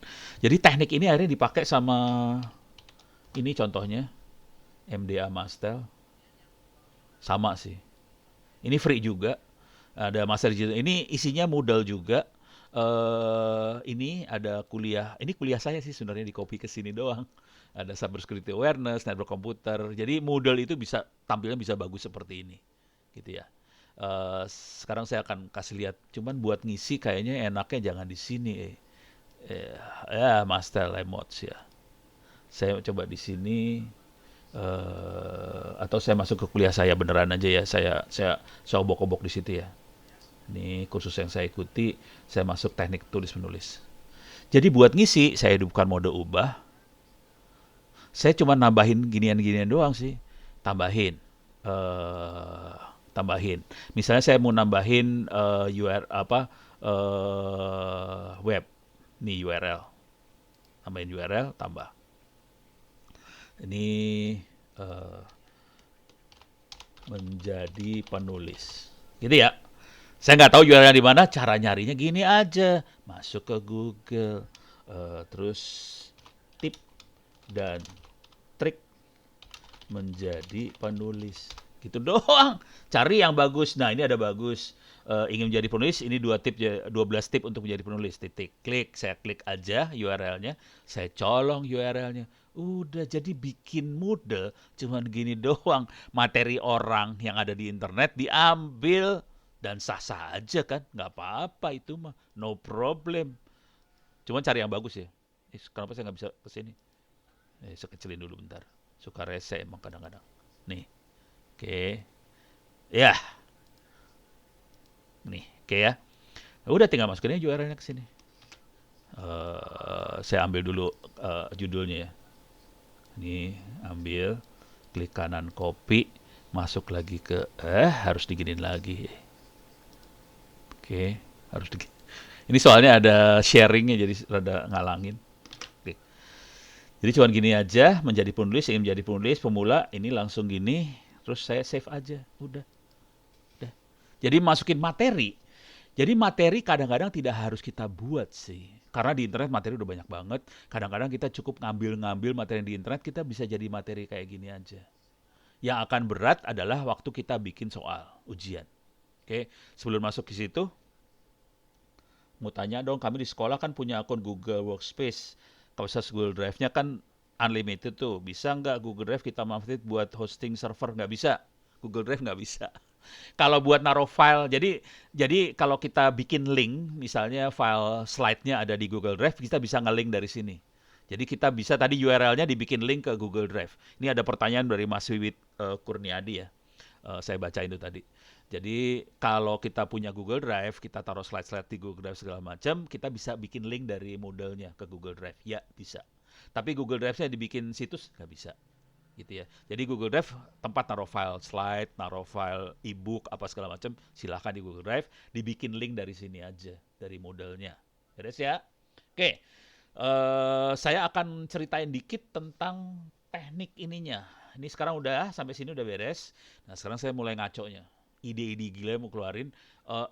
Jadi teknik ini akhirnya dipakai sama ini contohnya MDA Master, sama sih. Ini free juga. Ada Master Digital. Ini isinya Moodle juga. Ini ada kuliah. Ini kuliah saya sih sebenarnya di copy ke sini doang. Ada cybersecurity awareness, network komputer. Jadi Moodle itu bisa tampilnya bisa bagus seperti ini, gitu ya. Sekarang saya akan kasih lihat. Cuman buat ngisi kayaknya enaknya jangan di sini. Eh, ya Master Lemot ya. Saya coba di sini. Atau saya masuk ke kuliah saya beneran aja ya. Saya obok-obok di situ ya. Ini kursus yang saya ikuti, saya masuk teknik tulis menulis. Jadi buat ngisi, saya hidupkan mode ubah. Saya cuma nambahin ginian-ginian doang sih. Tambahin. eh Tambahin. Misalnya saya mau nambahin URL apa web. Nih URL. Tambahin URL, tambah. Ini eh, menjadi penulis. Gitu ya. Saya nggak tahu jualannya di mana, cara nyarinya gini aja. Masuk ke Google, terus tip dan trik menjadi penulis. Gitu doang. Cari yang bagus. Nah, ini ada bagus. Ingin menjadi penulis, ini 12 tip untuk menjadi penulis. Titik. Klik, saya klik aja URL-nya, saya colong URL-nya. Udah jadi bikin Moodle cuman gini doang. Materi orang yang ada di internet diambil dan sah-sah aja kan, nggak apa-apa itu mah, no problem. Cuman cari yang bagus ya. Kenapa saya nggak bisa kesini? Saya kecilin dulu bentar. Suka rese emang kadang-kadang. Nih, oke. Ya, nih, oke ya. Udah tinggal masukin aja URL-nya ke sini. Saya ambil dulu judulnya ya. Ini ambil, klik kanan copy, masuk lagi ke harus diginin lagi. Oke, harus diginin. Ini soalnya ada sharingnya jadi rada ngalangin. Oke. Jadi cuman gini aja, menjadi penulis, ingin menjadi penulis pemula, ini langsung gini, terus saya save aja, udah. Jadi masukin materi. Jadi materi kadang-kadang tidak harus kita buat sih. Karena di internet materi udah banyak banget. Kadang-kadang kita cukup ngambil-ngambil materi di internet, kita bisa jadi materi kayak gini aja. Yang akan berat adalah waktu kita bikin soal ujian. Oke, sebelum masuk ke situ, mau tanya dong, kami di sekolah kan punya akun Google Workspace. Kapasitas Google Drive-nya kan unlimited tuh. Bisa nggak Google Drive kita manfaatin buat hosting server? Nggak bisa. Google Drive nggak bisa. Kalau buat naruh file, jadi kalau kita bikin link, misalnya file slide-nya ada di Google Drive, kita bisa nge-link dari sini. Jadi kita bisa tadi URL-nya dibikin link ke Google Drive. Ini ada pertanyaan dari Mas Wiwit Kurniadi ya. Saya baca itu tadi. Jadi kalau kita punya Google Drive, kita taruh slide-slide di Google Drive segala macam, kita bisa bikin link dari modelnya ke Google Drive. Ya, bisa. Tapi Google Drive-nya dibikin situs, nggak bisa. Gitu ya. Jadi Google Drive tempat naruh file slide, naruh file ebook apa segala macam, silahkan di Google Drive, dibikin link dari sini aja, dari modelnya. Beres ya? Oke, saya akan ceritain dikit tentang teknik ininya. Ini sekarang udah sampai sini udah beres. Nah sekarang saya mulai ngaconya. Ide-ide gila mau keluarin.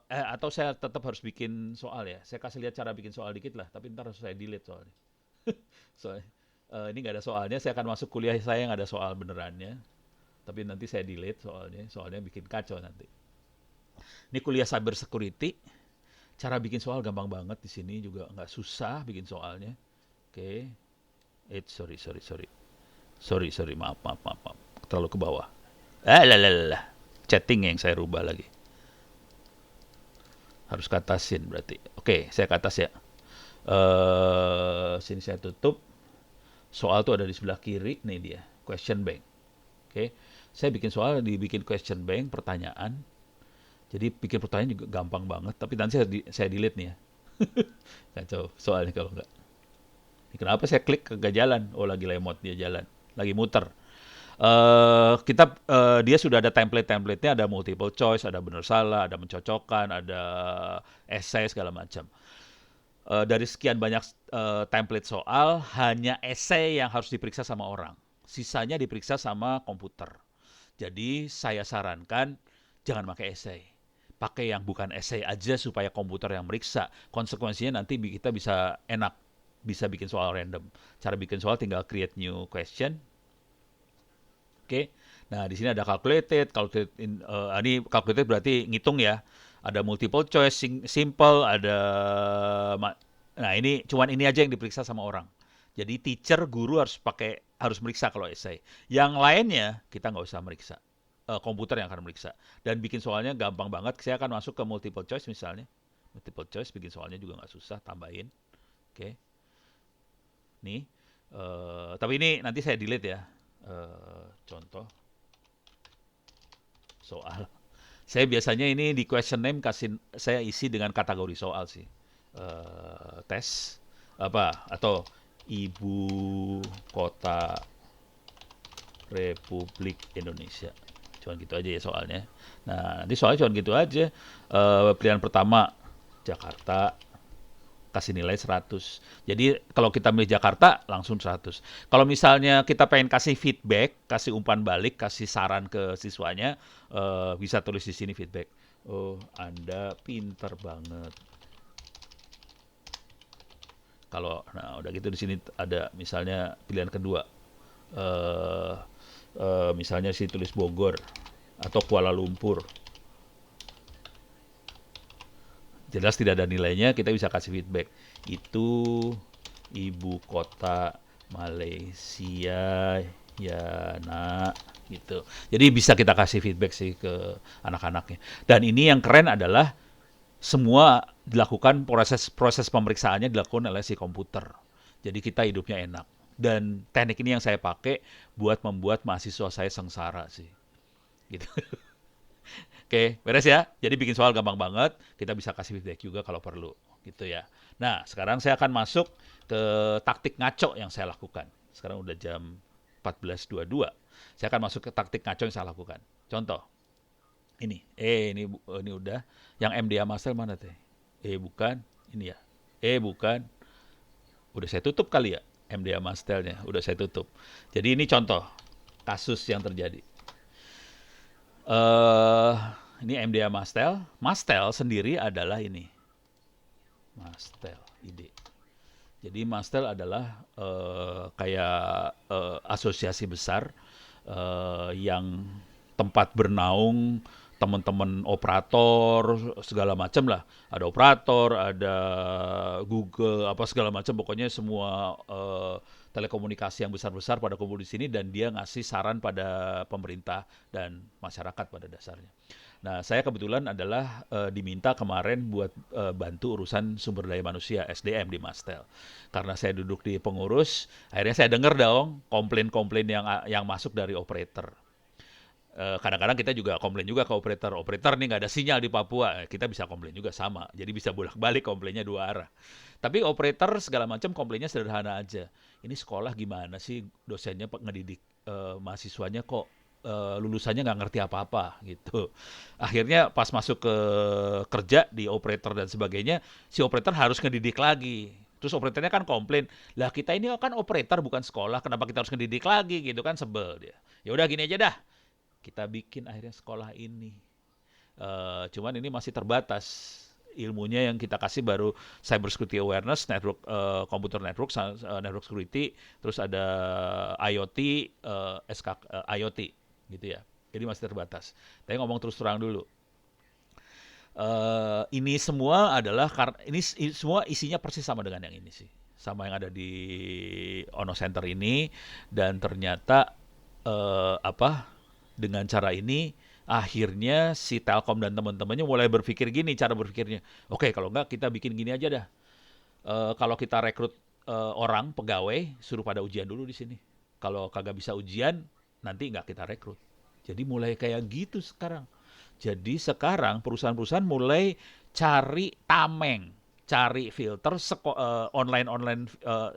Atau saya tetap harus bikin soal ya. Saya kasih lihat cara bikin soal dikit lah. Tapi ntar harus saya delete soalnya. Soalnya ini nggak ada soalnya. Saya akan masuk kuliah saya yang ada soal benerannya. Tapi nanti saya delete soalnya. Soalnya bikin kacau nanti. Ini kuliah cyber security. Cara bikin soal gampang banget di sini juga nggak susah bikin soalnya. Oke. Sorry, sorry, sorry. Sorry, sorry, maaf, maaf, maaf, maaf. Terlalu ke bawah. Lah. Chatting yang saya rubah lagi. Harus ke atasin berarti. Oke, saya ke atas ya. Sini saya tutup. Soal tuh ada di sebelah kiri. Nih dia, question bank. Oke. Saya bikin soal, dibikin question bank, pertanyaan. Jadi bikin pertanyaan juga gampang banget. Tapi nanti saya delete nih ya. Kacau soalnya kalau enggak. Kenapa saya klik kagak jalan? Oh lagi lemot dia jalan, lagi muter. Dia sudah ada template-templatenya, ada multiple choice, ada benar salah, ada mencocokkan, ada essay segala macam. Dari sekian banyak template soal, hanya essay yang harus diperiksa sama orang. Sisanya diperiksa sama komputer. Jadi saya sarankan jangan pakai essay. Pakai yang bukan essay aja supaya komputer yang meriksa. Konsekuensinya nanti kita bisa enak, bisa bikin soal random. Cara bikin soal tinggal create new question. Oke. Nah, di sini ada calculated, ini calculated berarti ngitung ya. Ada multiple choice, simple, nah ini cuman ini aja yang diperiksa sama orang. Jadi teacher, guru harus meriksa kalau essay. Yang lainnya kita nggak usah meriksa. Komputer yang akan meriksa. Dan bikin soalnya gampang banget. Saya akan masuk ke multiple choice misalnya. Multiple choice bikin soalnya juga nggak susah, tambahin. Oke. Nih. Tapi ini nanti saya delete ya. Contoh soal. Saya biasanya ini di question name saya isi dengan kategori soal sih. Tes apa atau ibu kota Republik Indonesia. Cuman gitu aja ya soalnya. Nah, nanti soalnya cuman gitu aja. Pilihan pertama Jakarta, kasih nilai 100. Jadi kalau kita milih Jakarta langsung 100. Kalau misalnya kita pengen kasih feedback, kasih umpan balik, kasih saran ke siswanya, bisa tulis di sini feedback. Oh, Anda pinter banget. Nah udah gitu di sini ada misalnya pilihan kedua. Eh misalnya sih tulis Bogor atau Kuala Lumpur. Jelas tidak ada nilainya, kita bisa kasih feedback. Itu ibu kota Malaysia ya nak gitu. Jadi bisa kita kasih feedback sih ke anak-anaknya. Dan ini yang keren adalah semua dilakukan proses pemeriksaannya dilakukan oleh si komputer. Jadi kita hidupnya enak. Dan teknik ini yang saya pakai buat membuat mahasiswa saya sengsara sih. Gitu. Oke, beres ya. Jadi bikin soal gampang banget. Kita bisa kasih feedback juga kalau perlu, gitu ya. Nah, sekarang saya akan masuk ke taktik ngaco yang saya lakukan. Sekarang udah jam 14.22. Saya akan masuk ke taktik ngaco yang saya lakukan. Contoh, ini udah. Yang MDA Master mana teh? Bukan, ini ya. Bukan. Udah saya tutup kali ya MDA Masternya. Udah saya tutup. Jadi ini contoh kasus yang terjadi. eh ini MDA Mastel. Mastel sendiri adalah ini. Mastel ide. Jadi Mastel adalah kayak asosiasi besar yang tempat bernaung teman-teman operator segala macam lah. Ada operator, ada Google, apa segala macam. Pokoknya semua telekomunikasi yang besar-besar pada kumpul di sini dan dia ngasih saran pada pemerintah dan masyarakat pada dasarnya. Nah, saya kebetulan adalah diminta kemarin buat bantu urusan sumber daya manusia SDM di Mastel. Karena saya duduk di pengurus, akhirnya saya dengar dong komplain-komplain yang masuk dari operator. Kadang-kadang kita juga komplain juga ke operator nih nggak ada sinyal di Papua, kita bisa komplain juga sama, jadi bisa bolak-balik komplainnya dua arah. Tapi operator segala macam komplainnya sederhana aja, ini sekolah gimana sih dosennya ngedidik mahasiswanya kok lulusannya nggak ngerti apa-apa gitu. Akhirnya pas masuk ke kerja di operator dan sebagainya, si operator harus ngedidik lagi. Terus operatornya kan komplain, lah kita ini kan operator bukan sekolah, kenapa kita harus ngedidik lagi gitu kan, sebel dia. Ya udah gini aja dah, kita bikin akhirnya sekolah ini. Cuman ini masih terbatas ilmunya, yang kita kasih baru cyber security awareness, network, computer network, network security, terus ada IoT, IoT gitu ya. Jadi masih terbatas. Tapi ngomong terus terang dulu. Ini semua ini semua isinya persis sama dengan yang ini sih, sama yang ada di Ono Center ini. Dan ternyata dengan cara ini akhirnya si Telkom dan teman-temannya mulai berpikir gini, cara berpikirnya. Oke, kalau enggak kita bikin gini aja dah. Kalau kita rekrut orang pegawai, suruh pada ujian dulu di sini. Kalau kagak bisa ujian, nanti nggak kita rekrut. Jadi mulai kayak gitu sekarang. Jadi sekarang perusahaan-perusahaan mulai cari tameng, cari filter online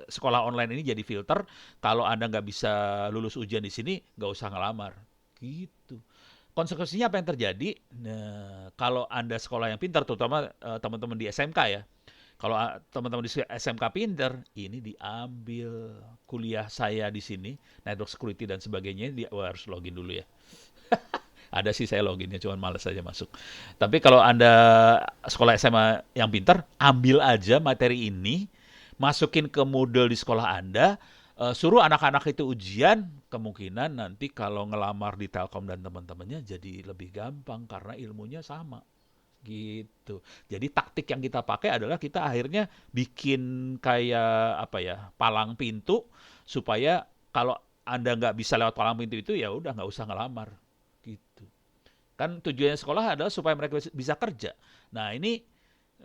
sekolah online ini jadi filter. Kalau Anda nggak bisa lulus ujian di sini, nggak usah ngelamar. Gitu. Konsekuensinya apa yang terjadi? Nah, kalau Anda sekolah yang pintar, terutama teman-teman di SMK ya. Kalau teman-teman di SMK pintar, ini diambil kuliah saya di sini, network security dan sebagainya, dia harus login dulu ya. Ada sih saya loginnya, cuman males aja masuk. Tapi kalau Anda sekolah SMA yang pintar, ambil aja materi ini, masukin ke Moodle di sekolah Anda, suruh anak-anak itu ujian, kemungkinan nanti kalau ngelamar di Telkom dan teman-temannya jadi lebih gampang karena ilmunya sama. Gitu. Jadi taktik yang kita pakai adalah kita akhirnya bikin kayak apa ya, palang pintu supaya kalau Anda nggak bisa lewat palang pintu itu ya udah nggak usah ngelamar. Gitu. Kan tujuannya sekolah adalah supaya mereka bisa kerja. Nah ini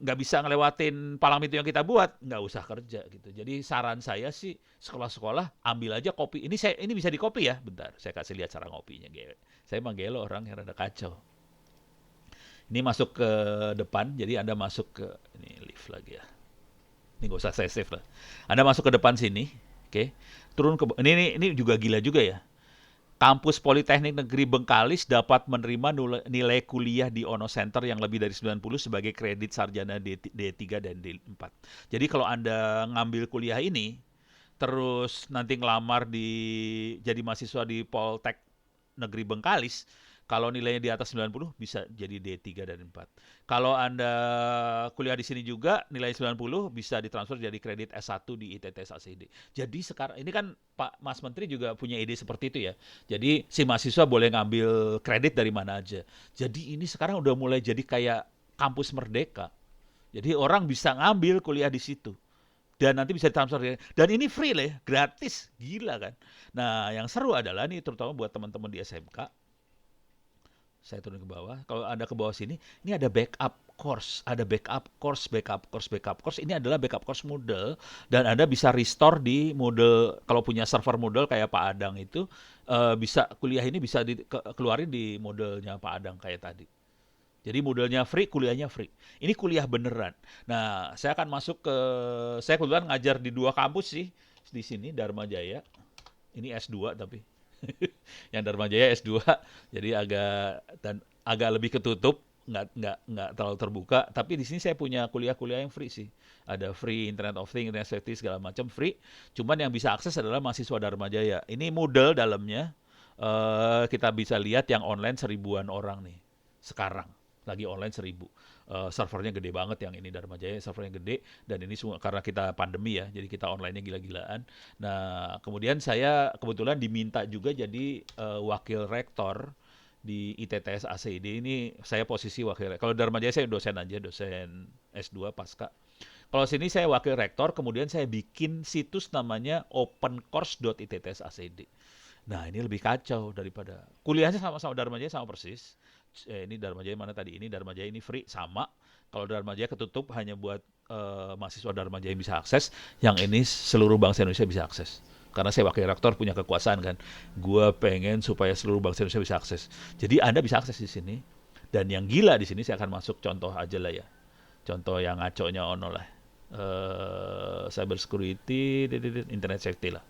nggak bisa ngelewatin palang pintu yang kita buat, nggak usah kerja gitu. Jadi saran saya sih sekolah-sekolah ambil aja kopi. Ini bisa di copy ya, bentar. Saya kasih lihat cara ngopinya. Saya emang gelo orang yang rada kacau. Ini masuk ke depan, jadi Anda masuk ke ini lift lagi ya. Ini nggak usah saya save lah. Anda masuk ke depan sini, oke. Turun ke ini juga gila juga ya. Kampus Politeknik Negeri Bengkalis dapat menerima nilai kuliah di Ono Center yang lebih dari 90 sebagai kredit sarjana D3 dan D4. Jadi kalau Anda ngambil kuliah ini, terus nanti ngelamar jadi mahasiswa di Poltek Negeri Bengkalis, kalau nilainya di atas 90 bisa jadi D3 dan 4. Kalau Anda kuliah di sini juga nilai 90 bisa ditransfer jadi kredit S1 di ITTS ACD. Jadi sekarang ini kan Pak Mas Menteri juga punya ide seperti itu ya. Jadi si mahasiswa boleh ngambil kredit dari mana aja. Jadi ini sekarang udah mulai jadi kayak kampus merdeka. Jadi orang bisa ngambil kuliah di situ dan nanti bisa ditransfer dan ini free lah ya, gratis, gila kan. Nah yang seru adalah nih terutama buat teman-teman di SMK, saya turun ke bawah. Kalau Anda ke bawah sini, ini ada backup course, ada backup course, backup course, backup course. Ini adalah backup course Moodle dan Anda bisa restore di Moodle. Kalau punya server Moodle kayak Pak Adang itu, bisa kuliah ini bisa keluarin di Moodle-nya Pak Adang kayak tadi. Jadi Moodle-nya free, kuliahnya free. Ini kuliah beneran. Nah, saya akan masuk ke, saya kebetulan ngajar di 2 kampus sih di sini, Dharma Jaya. Ini S2 tapi. Yang Dharma Jaya S2 jadi agak lebih ketutup, nggak terlalu terbuka, tapi di sini saya punya kuliah-kuliah yang free sih. Ada free Internet of Things, Internet Safety segala macam free. Cuman yang bisa akses adalah mahasiswa Dharma Jaya. Ini Moodle dalamnya, kita bisa lihat yang online 1000-an orang nih sekarang. Lagi online 1000. Servernya gede banget yang ini Dharma Jaya, servernya gede dan ini semua karena kita pandemi ya, jadi kita online-nya gila-gilaan. Nah, kemudian saya kebetulan diminta juga jadi wakil rektor di ITTS ACD. Ini saya posisi wakil rektor. Kalau Dharma Jaya saya dosen aja, dosen S2 pasca. Kalau sini saya wakil rektor, kemudian saya bikin situs namanya opencourse.ittsacd. Nah, ini lebih kacau daripada kuliahnya sama-sama Dharma Jaya sama persis. Ini Dharma Jaya mana tadi? Ini Dharma Jaya ini free sama. Kalau Dharma Jaya ketutup hanya buat mahasiswa Dharma Jaya yang bisa akses. Yang ini seluruh bangsa Indonesia bisa akses. Karena saya wakil rektor punya kekuasaan kan. Gua pengen supaya seluruh bangsa Indonesia bisa akses. Jadi Anda bisa akses di sini. Dan yang gila di sini saya akan masuk contoh aja lah ya. Contoh yang ngaco-nya Ono lah. Cyber security, internet safety lah.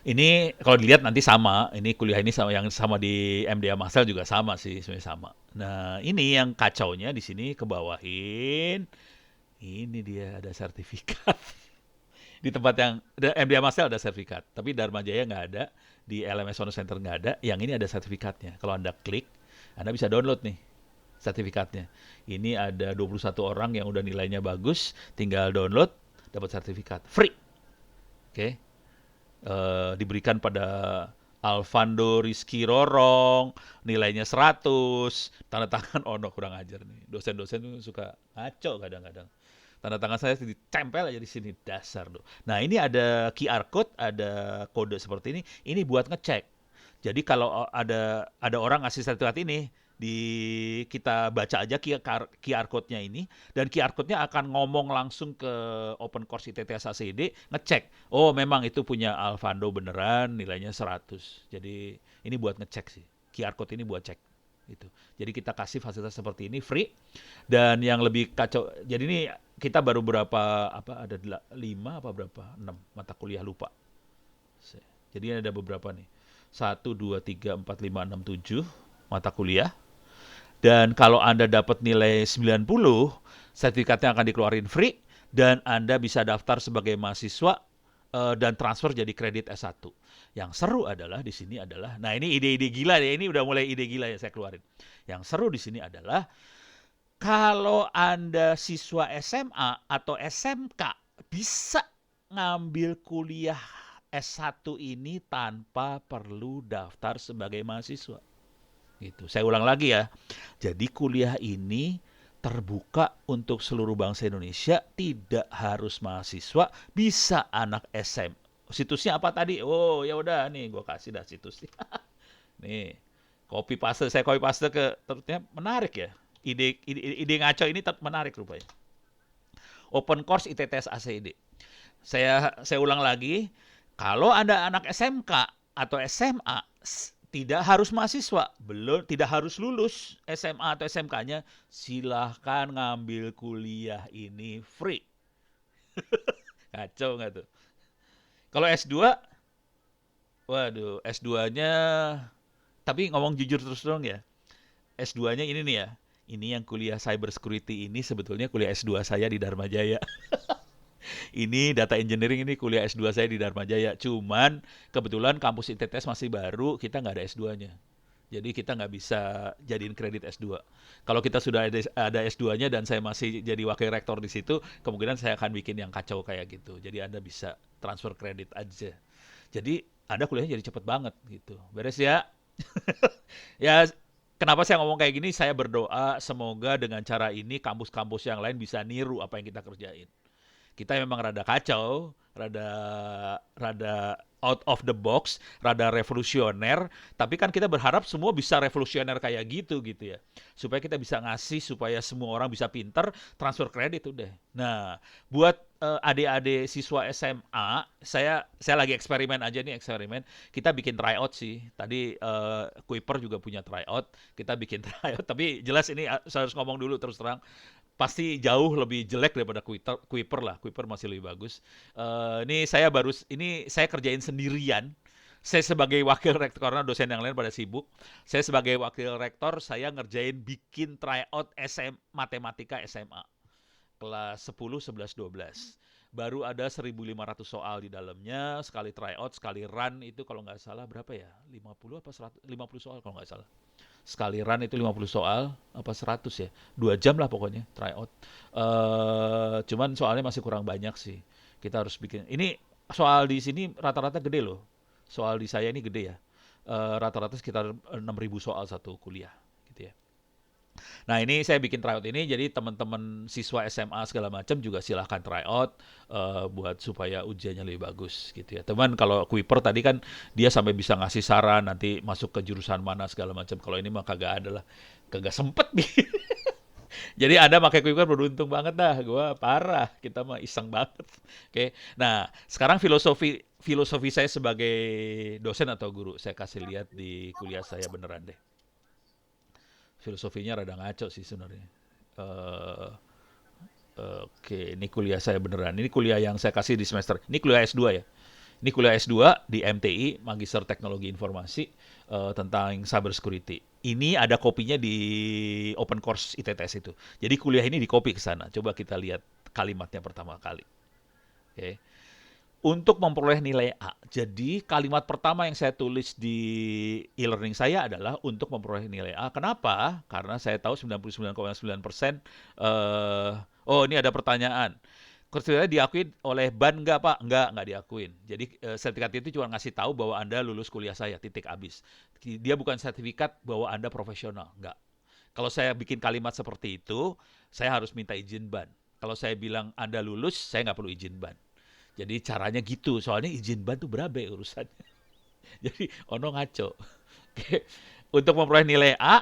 Ini kalau dilihat nanti sama, ini kuliah ini sama yang sama di MDA Massal juga sama sih, sebenarnya sama. Nah, ini yang kacaunya di sini kebawahin. Ini dia ada sertifikat. Di tempat yang MDA Massal ada sertifikat, tapi Dharma Jaya nggak ada, di LMS Ono Center nggak ada. Yang ini ada sertifikatnya. Kalau Anda klik, Anda bisa download nih sertifikatnya. Ini ada 21 orang yang udah nilainya bagus, tinggal download, dapat sertifikat free. Oke. Diberikan pada Alvando Rizky Rorong, nilainya 100, tanda tangan Ono, kurang ajar nih. Dosen-dosen tuh suka ngaco kadang-kadang. Tanda tangan saya ditempel aja di sini, dasar loh. Nah, ini ada QR code, ada kode seperti ini buat ngecek. Jadi kalau ada orang ngasih sertifikat ini, kita baca aja QR code-nya ini, dan QR code-nya akan ngomong langsung ke Open Course ITTS ACD, ngecek. Oh, memang itu punya Alvando beneran, nilainya 100. Jadi ini buat ngecek sih. QR code ini buat cek. Gitu. Jadi kita kasih fasilitas seperti ini free. Dan yang lebih kacau, jadi ini kita baru ada 5 apa berapa? 6 mata kuliah lupa. Jadi ada beberapa nih. 1, 2, 3, 4, 5, 6, 7 mata kuliah. Dan kalau Anda dapat nilai 90, sertifikatnya akan dikeluarin free dan Anda bisa daftar sebagai mahasiswa dan transfer jadi kredit S1. Yang seru adalah di sini adalah, nah ini ide-ide gila ya, ini udah mulai ide gila ya saya keluarin. Yang seru di sini adalah kalau Anda siswa SMA atau SMK bisa ngambil kuliah S1 ini tanpa perlu daftar sebagai mahasiswa. Gitu. Saya ulang lagi ya. Jadi kuliah ini terbuka untuk seluruh bangsa Indonesia, tidak harus mahasiswa, bisa anak SM. Situsnya apa tadi? Oh, ya udah nih gua kasih dah situsnya. Nih, saya copy paste ke ternyata menarik ya. Ide ngaco ini menarik rupanya. Open Course ITTS ACID. Saya ulang lagi, kalau Anda anak SMK atau SMA tidak harus mahasiswa, belum tidak harus lulus SMA atau SMK-nya, silahkan ngambil kuliah ini free. Kacau nggak tuh? Kalau S2, waduh, S2-nya, tapi ngomong jujur terus dong ya, S2-nya ini nih ya, ini yang kuliah cyber security ini sebetulnya kuliah S2 saya di Dharma Jaya. Ini data engineering ini kuliah S2 saya di Dharma Jaya. Cuman kebetulan kampus ITTS masih baru, kita nggak ada S2-nya. Jadi kita nggak bisa jadiin kredit S2. Kalau kita sudah ada S2-nya dan saya masih jadi wakil rektor di situ, kemungkinan saya akan bikin yang kacau kayak gitu. Jadi Anda bisa transfer kredit aja. Jadi Anda kuliahnya jadi cepet banget gitu. Beres ya? Ya, kenapa saya ngomong kayak gini? Saya berdoa semoga dengan cara ini kampus-kampus yang lain bisa niru apa yang kita kerjain. Kita memang rada kacau, rada rada out of the box, rada revolusioner, tapi kan kita berharap semua bisa revolusioner kayak gitu ya. Supaya kita bisa ngasih supaya semua orang bisa pinter, transfer kredit udah. Nah, buat adik-adik siswa SMA, saya lagi eksperimen aja nih eksperimen. Kita bikin tryout sih. Tadi Kuiper juga punya tryout, kita bikin tryout. Tapi jelas ini saya harus ngomong dulu terus terang pasti jauh lebih jelek daripada Kuiper lah. Kuiper masih lebih bagus. Ini saya kerjain sendirian. Saya sebagai wakil rektor karena dosen yang lain pada sibuk. Saya sebagai wakil rektor saya ngerjain bikin tryout matematika SMA kelas 10, 11, 12. Baru ada 1.500 soal di dalamnya, sekali tryout, sekali run itu kalau nggak salah berapa ya? 50 apa 100, 50 soal kalau nggak salah. Sekali run itu 50 soal, apa 100 ya? 2 jam lah pokoknya tryout. Cuman soalnya masih kurang banyak sih. Kita harus bikin. Ini soal di sini rata-rata gede loh. Soal di saya ini gede ya. Rata-rata sekitar 6.000 soal satu kuliah gitu ya. Nah ini saya bikin tryout ini, jadi teman-teman siswa SMA segala macam juga silahkan tryout buat supaya ujiannya lebih bagus gitu ya. Teman kalau Kuiper tadi kan dia sampai bisa ngasih saran nanti masuk ke jurusan mana segala macam. Kalau ini mah kagak ada lah, kagak sempet nih. Jadi Anda pakai Kuiper beruntung banget dah, gua parah, kita mah iseng banget. Oke, nah sekarang filosofi saya sebagai dosen atau guru saya kasih lihat di kuliah saya beneran deh. Filosofinya rada ngaco sih sebenarnya. Eh, Oke, ini kuliah saya beneran. Ini kuliah yang saya kasih di semester. Ini kuliah S2 ya. Ini kuliah S2 di MTI, Magister Teknologi Informasi tentang cyber security. Ini ada kopinya di Open Course ITTS itu. Jadi kuliah ini di copy ke sana. Coba kita lihat kalimatnya pertama kali. Oke. Untuk memperoleh nilai A. Jadi kalimat pertama yang saya tulis di e-learning saya adalah untuk memperoleh nilai A. Kenapa? Karena saya tahu 99,9% oh ini ada pertanyaan. Sertifikat diakuin oleh BAN nggak Pak? Nggak diakuin. Jadi sertifikat itu cuma ngasih tahu bahwa Anda lulus kuliah saya, titik habis. Dia bukan sertifikat bahwa Anda profesional, nggak. Kalau saya bikin kalimat seperti itu, saya harus minta izin BAN. Kalau saya bilang Anda lulus, saya nggak perlu izin BAN. Jadi caranya gitu, soalnya izin ban tuh berabe urusannya. Jadi ono ngaco. Oke. Untuk memperoleh nilai A,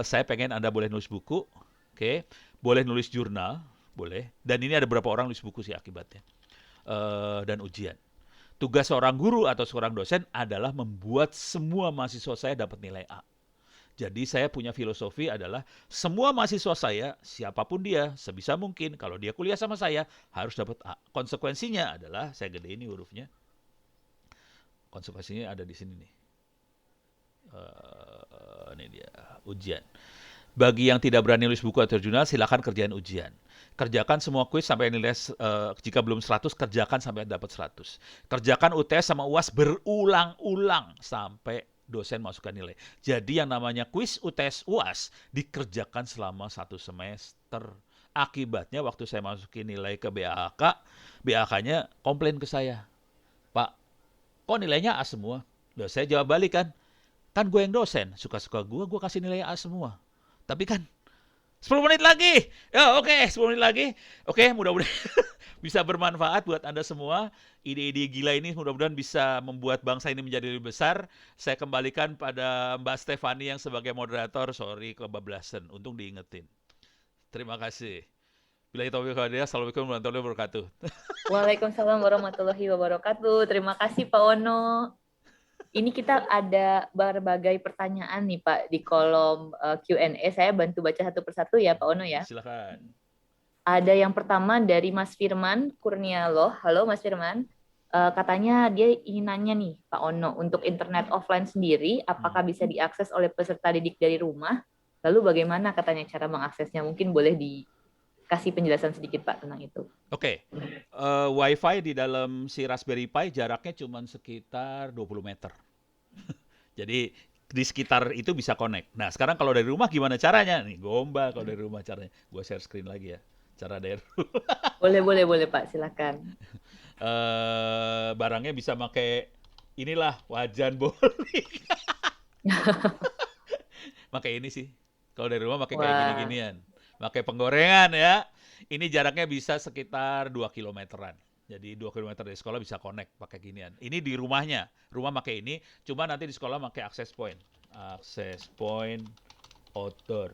saya pengen Anda boleh nulis buku, oke, boleh nulis jurnal, boleh. Dan ini ada beberapa orang nulis buku sih akibatnya. Dan ujian. Tugas seorang guru atau seorang dosen adalah membuat semua mahasiswa saya dapat nilai A. Jadi saya punya filosofi adalah semua mahasiswa saya, siapapun dia, sebisa mungkin kalau dia kuliah sama saya harus dapat A. Konsekuensinya adalah, saya gede ini hurufnya, konsekuensinya ada di sini nih. Ini dia, ujian. Bagi yang tidak berani nulis buku atau jurnal, silakan kerjain ujian. Kerjakan semua kuis sampai nilai, jika belum 100, kerjakan sampai dapat 100. Kerjakan UTS sama UAS berulang-ulang sampai dosen masukkan nilai. Jadi yang namanya kuis UTS UAS dikerjakan selama 1 semester. Akibatnya waktu saya masukin nilai ke BAK, BAK-nya komplain ke saya. Pak, kok nilainya A semua? Loh, saya jawab balik kan gue yang dosen, suka-suka gue kasih nilai A semua. Tapi kan 10 menit lagi. Ya, oke, 10 menit lagi. Oke, mudah-mudahan bisa bermanfaat buat Anda semua. Ide-ide gila ini mudah-mudahan bisa membuat bangsa ini menjadi lebih besar. Saya kembalikan pada Mbak Stefani yang sebagai moderator. Sorry kebablasan. Untung diingetin. Terima kasih. Bila itu Assalamualaikum warahmatullahi wabarakatuh. Waalaikumsalam warahmatullahi wabarakatuh. Terima kasih Pak Ono. Ini kita ada berbagai pertanyaan nih Pak di kolom Q&A. Saya bantu baca satu persatu ya Pak Ono ya. Silakan. Ada yang pertama dari Mas Firman Kurnialoh. Halo Mas Firman. Katanya dia ingin nanya nih Pak Ono, untuk internet offline sendiri, apakah bisa diakses oleh peserta didik dari rumah? Lalu bagaimana katanya cara mengaksesnya? Mungkin boleh dikasih penjelasan sedikit Pak tentang itu. Oke. Wi-Fi di dalam si Raspberry Pi jaraknya cuma sekitar 20 meter. Jadi di sekitar itu bisa connect. Nah, sekarang kalau dari rumah gimana caranya? Nih, gombal kalau dari rumah caranya. Gue share screen lagi ya. Cara dari Boleh Pak, silakan. barangnya bisa pakai inilah wajan bolik. Pakai ini sih. Kalau dari rumah pakai kayak Wah, gini-ginian. Pakai penggorengan ya. Ini jaraknya bisa sekitar 2 kilometeran. Jadi 2 kilometer dari sekolah bisa connect pakai ginian. Ini di rumahnya. Rumah pakai ini, cuma nanti di sekolah pakai access point. Access point outdoor.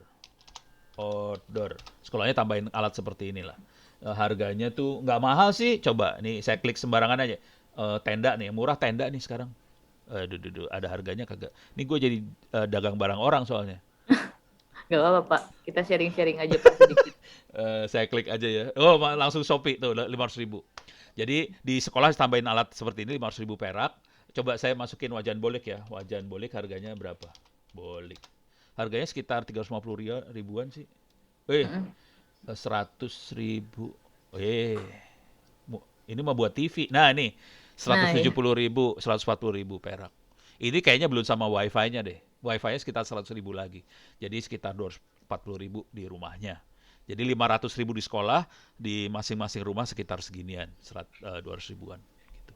Outdoor. Sekolahnya tambahin alat seperti inilah. Harganya tuh nggak mahal sih. Coba nih saya klik sembarangan aja. Tenda nih, murah tenda nih sekarang. Ada harganya kagak. Ini gue jadi dagang barang orang soalnya. nggak apa-apa Pak. Kita sharing-sharing aja Pak sedikit. Saya klik aja ya. Oh, langsung Shopee tuh 500.000. Jadi di sekolah tambahin alat seperti ini 500.000 perak. Coba saya masukin wajan bolik ya. Wajan bolik harganya berapa? Bolik. Harganya sekitar 350 ribuan sih. 100.000. Ini mah buat TV. Nah, ini Nah, ya. 170.000, 140.000 perak. Ini kayaknya belum sama wifi-nya deh. Wifi-nya sekitar 100.000 lagi. Jadi sekitar 240.000 di rumahnya. Jadi 500.000 di sekolah, di masing-masing rumah sekitar seginian, 200 ribuan. Gitu.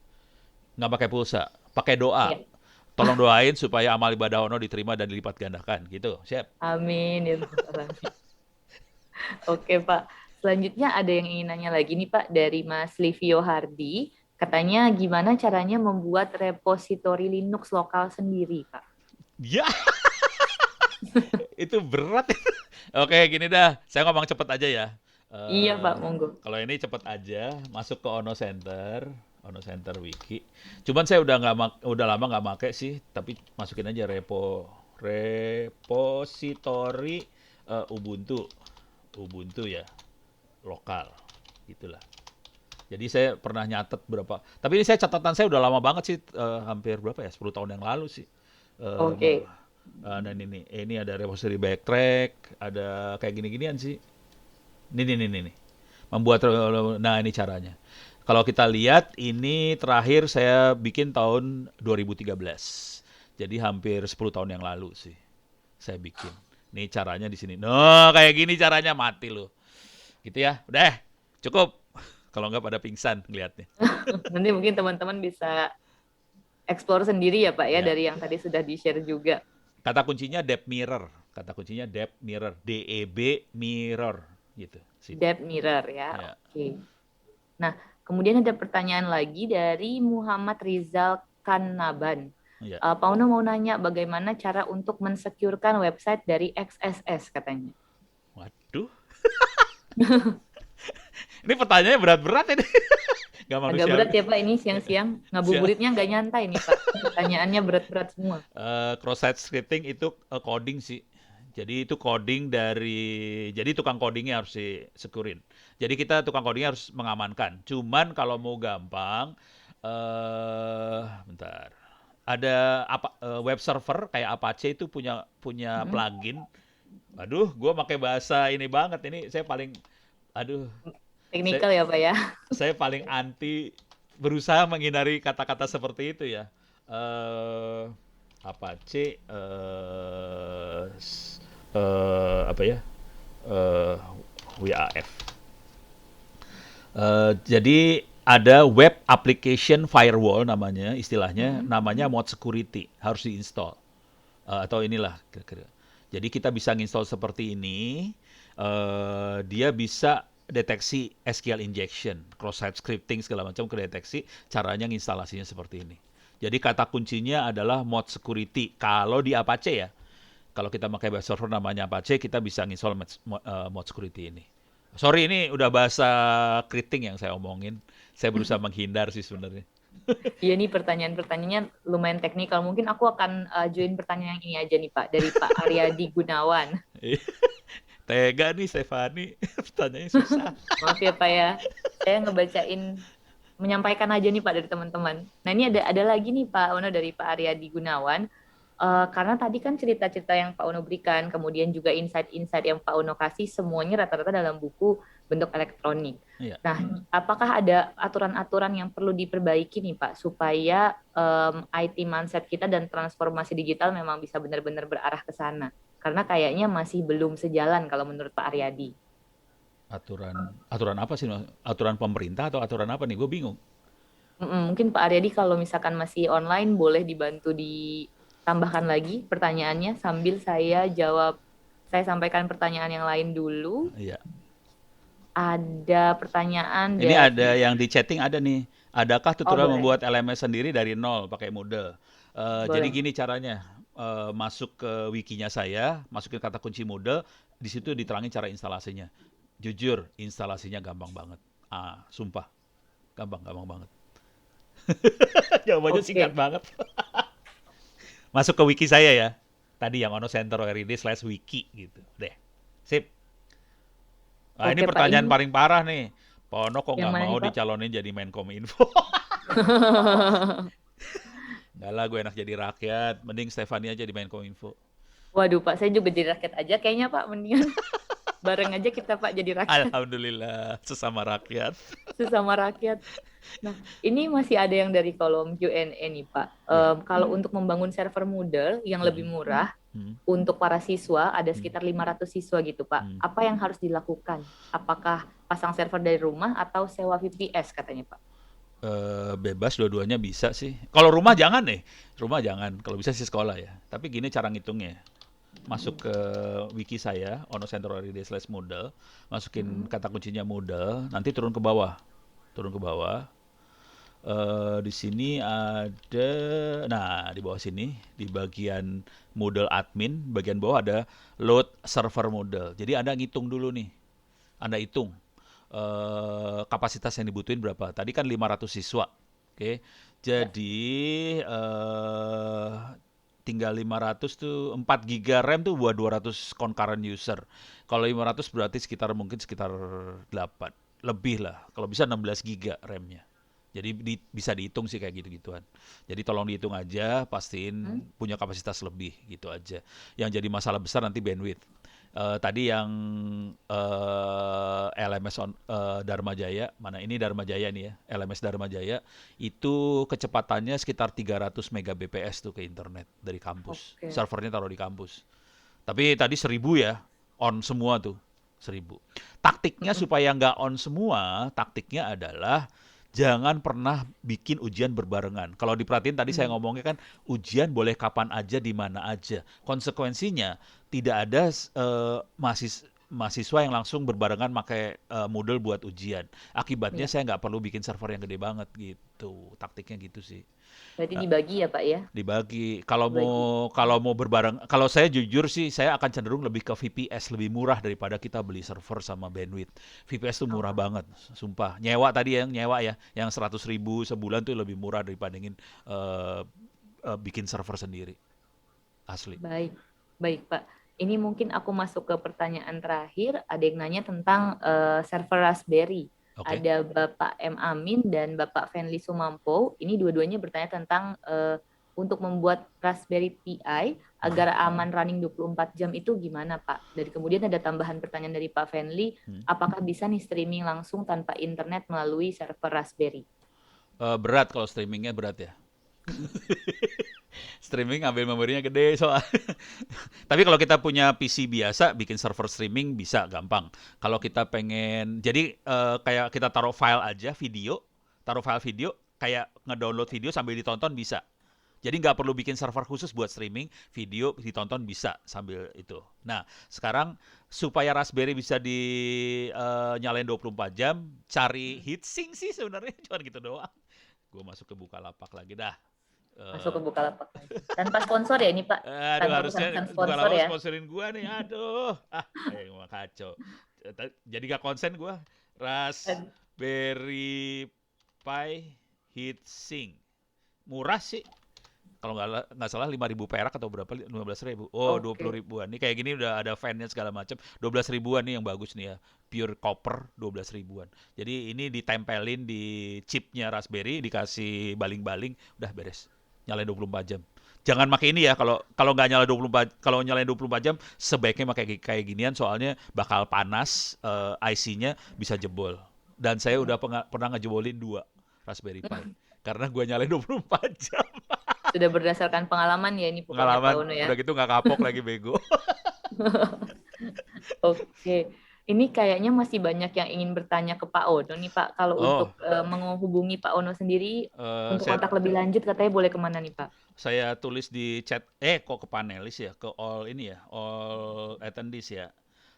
Nggak pakai pulsa, pakai doa. Iya. Tolong doain supaya amal ibadah Ono diterima dan dilipat gandakan. Gitu, siap. Amin. Ya, oke Pak. Selanjutnya ada yang ingin nanya lagi nih Pak dari Mas Livio Hardi. Katanya gimana caranya membuat repositori Linux lokal sendiri Pak? Ya, itu berat. Oke, gini dah. Saya ngomong cepet aja ya. Iya Pak, Eh, monggo. Kalau ini cepet aja, masuk ke Ono Center Wiki. Cuman saya udah lama nggak make sih, tapi masukin aja repositori Ubuntu, Ubuntu ya, lokal, gitulah. Jadi saya pernah nyatet berapa. Tapi ini catatan saya udah lama banget sih, hampir berapa ya, 10 tahun yang lalu sih. Eh, Oke. dan ini ada repository backtrack, ada kayak gini-ginian sih. Nih. Membuat, nah ini caranya. Kalau kita lihat ini terakhir saya bikin tahun 2013. Jadi hampir 10 tahun yang lalu sih saya bikin. Nih caranya di sini. Nah, kayak gini caranya mati loh. Gitu ya. Udah, cukup. Kalau nggak pada pingsan ngeliatnya. Nanti mungkin teman-teman bisa explore sendiri ya Pak ya Ya. dari yang tadi sudah di-share juga. Kata kuncinya depth mirror. Kata kuncinya depth mirror. DEB mirror gitu. Sip. Depth mirror ya. Ya. Oke. Nah, kemudian ada pertanyaan lagi dari Muhammad Rizal Kanaban. Ya. Pak Uno mau nanya bagaimana cara untuk mensecurekan website dari XSS katanya. Waduh. Ini pertanyaannya berat-berat ini. Gak Agak manusiawi. berat ya Pak ini siang-siang. Ngabuburitnya nggak nyantai nih Pak. Pertanyaannya berat-berat semua. Cross-site scripting itu coding sih. Jadi itu coding jadi tukang codingnya harus disecurein. Jadi kita tukang codingnya harus mengamankan. Cuman kalau mau gampang, bentar. Ada web server kayak Apache itu punya plugin Aduh, gua pakai bahasa ini banget ini. Aduh, saya Teknikal ya Pak ya. saya paling anti berusaha menghindari kata-kata seperti itu ya. Eh apa C apa ya? Eh WAF. Jadi ada web application firewall namanya, istilahnya, Mm-mm. namanya mod security, harus diinstal. Atau inilah kira-kira. Jadi kita bisa nginstall seperti ini, dia bisa deteksi SQL injection, cross-site scripting segala macam kedeteksi, caranya nginstalasinya seperti ini. Jadi kata kuncinya adalah mod security. Kalau di Apache ya, kalau kita pakai web server namanya Apache, kita bisa nginstall mod security ini. Sorry, ini udah bahasa keriting yang saya omongin. Saya berusaha menghindar sih sebenarnya. Iya nih pertanyaan-pertanyaannya lumayan teknikal. Mungkin aku akan join pertanyaan yang ini aja nih Pak dari Pak Aryadi Gunawan. Tega nih Stefani, pertanyaannya susah. Maaf ya Pak ya. Saya ngebacain menyampaikan aja nih Pak dari teman-teman. Nah ini ada lagi nih Pak Ono dari Pak Aryadi Gunawan. Karena tadi kan cerita-cerita yang Pak Uno berikan, kemudian juga insight-insight yang Pak Uno kasih, semuanya rata-rata dalam buku bentuk elektronik. Iya. Nah, apakah ada aturan-aturan yang perlu diperbaiki nih Pak, supaya IT mindset kita dan transformasi digital memang bisa benar-benar berarah ke sana? Karena kayaknya masih belum sejalan kalau menurut Pak Aryadi. Aturan aturan apa sih? Aturan pemerintah atau aturan apa nih? Gue bingung. Mungkin Pak Aryadi kalau misalkan masih online, boleh dibantu ditambahkan lagi pertanyaannya sambil saya sampaikan pertanyaan yang lain dulu. Iya. Ada pertanyaan Ini ada dari, yang di chatting ada nih. Adakah oh tutorial boleh, membuat LMS sendiri dari nol pakai Moodle? Jadi boleh. gini caranya. Masuk ke wikinya saya, masukin kata kunci Moodle, di situ diterangin cara instalasinya. Jujur, instalasinya gampang banget. Sumpah, gampang banget. Jawabannya singkat Oke, banget. Masuk ke wiki saya ya. Tadi yang onocenter.id/wiki gitu. Deh. Sip. Ini oke Pak, pertanyaan ini paling parah nih. Pak Ono kok yang nggak mana mau nih Pak? dicalonin jadi Menkom Info? Nggak lah, gue enak jadi rakyat. Mending Stefani aja di Menkom Info. Waduh Pak, saya juga jadi rakyat aja kayaknya Pak, mendingan bareng aja kita Pak jadi rakyat. Alhamdulillah, sesama rakyat. Sesama rakyat. Nah, ini masih ada yang dari kolom Q&A nih, Pak. Ya. Kalau untuk membangun server Moodle yang lebih Hmm. murah Hmm. untuk para siswa, ada Hmm. sekitar 500 siswa gitu, Pak. Hmm. Apa yang harus dilakukan? Apakah pasang server dari rumah atau sewa VPS katanya, Pak? Bebas dua-duanya bisa sih. Kalau rumah jangan nih. Rumah jangan. Kalau bisa sih sekolah ya. Tapi gini cara ngitungnya. Masuk ke wiki saya, onocenter.id/Moodle. Masukin Mm-mm. kata kuncinya Moodle. Nanti turun ke bawah. Turun ke bawah. Di sini ada, nah di bawah sini di bagian Moodle admin, bagian bawah ada load server Moodle. Jadi Anda ngitung dulu nih, Anda hitung kapasitas yang dibutuhin berapa. Tadi kan 500 siswa, oke. Ya. Jadi tinggal 500 tuh 4 giga RAM tuh buat 200 concurrent user. Kalau 500 berarti sekitar 8 lebih lah. Kalau bisa 16 giga RAM-nya. Jadi bisa dihitung sih kayak gitu-gituan. Jadi tolong dihitung aja, pastiin Hmm? punya kapasitas lebih gitu aja. Yang jadi masalah besar nanti bandwidth. Tadi yang LMS Dharma Jaya, mana ini Dharma Jaya nih ya, LMS Dharma Jaya, itu kecepatannya sekitar 300 Mbps tuh ke internet dari kampus. Oke. Servernya taruh di kampus. Tapi tadi 1.000 ya, on semua tuh, 1.000. Taktiknya Mm-mm. supaya nggak on semua, taktiknya adalah jangan pernah bikin ujian berbarengan. Kalau diperhatiin tadi saya Hmm. ngomongnya kan ujian boleh kapan aja di mana aja. Konsekuensinya tidak ada mahasiswa yang langsung berbarengan pakai Moodle buat ujian. Akibatnya Ya. saya nggak perlu bikin server yang gede banget gitu. Taktiknya gitu sih. Berarti Eh, dibagi ya, Pak ya? Dibagi. Kalau mau Dibagi. kalau mau berbareng, kalau saya jujur sih saya akan cenderung lebih ke VPS, lebih murah daripada kita beli server sama bandwidth. VPS tuh murah Oh, banget, sumpah. Nyewa tadi yang nyewa ya, yang 100.000 sebulan tuh lebih murah dibandingin eh, bikin server sendiri, asli. baik. Baik, Pak. Ini mungkin aku masuk ke pertanyaan terakhir. Ada yang nanya tentang server Raspberry. Oke. Ada Bapak M. Amin dan Bapak Fenli Sumampo. Ini dua-duanya bertanya tentang untuk membuat Raspberry Pi agar aman running 24 jam itu gimana, Pak? Dan kemudian ada tambahan pertanyaan dari Pak Fenli, apakah bisa nih streaming langsung tanpa internet melalui server Raspberry? Berat kalau streamingnya berat ya. Streaming ambil memorinya gede soal. Tapi kalau kita punya PC biasa, bikin server streaming bisa gampang. Kalau kita pengen, jadi kayak kita taruh file aja video, kayak ngedownload video sambil ditonton bisa. Jadi nggak perlu bikin server khusus buat streaming, video ditonton bisa sambil itu. Nah, sekarang supaya Raspberry bisa dinyalain 24 jam, cari heatsink sih sebenarnya, cuma gitu doang. Gue masuk ke Bukalapak lagi dah. Masuk ke Bukalapak lagi. Tanpa sponsor ya ini Pak? Aduh, Tanpa harusnya pesan sponsor Bukalapak ya? sponsorin gua nih. Aduh. Emang kacau. Jadi gak konsen gua. Raspberry Pi Heatsink. Murah sih. Kalau nggak salah 5.000 perak atau berapa, 15.000. Oh, 20 Oke. ribuan. Nih kayak gini udah ada fan-nya segala macam. 12 ribuan nih yang bagus nih ya. Pure copper 12 ribuan. Jadi ini ditempelin di chipnya Raspberry, dikasih baling-baling, udah beres. Nyalain 24 jam. Jangan pakai ini ya, kalau kalau nggak nyala 24, kalau nyalain 24 jam sebaiknya pakai kayak ginian, soalnya bakal panas, IC-nya bisa jebol. Dan saya udah pernah ngejebolin 2 Raspberry Pi karena gua nyalain 24 jam. Sudah berdasarkan pengalaman ya ini pokoknya Pak Pengalaman, Uno ya. udah gitu nggak kapok lagi bego. Oke. Ini kayaknya masih banyak yang ingin bertanya ke Pak Ono nih Pak. Kalau Oh, untuk menghubungi Pak Ono sendiri eh, untuk saya kontak lebih lanjut katanya boleh kemana nih Pak? saya tulis di chat, kok ke panelis ya, ke all ini ya, all attendees ya.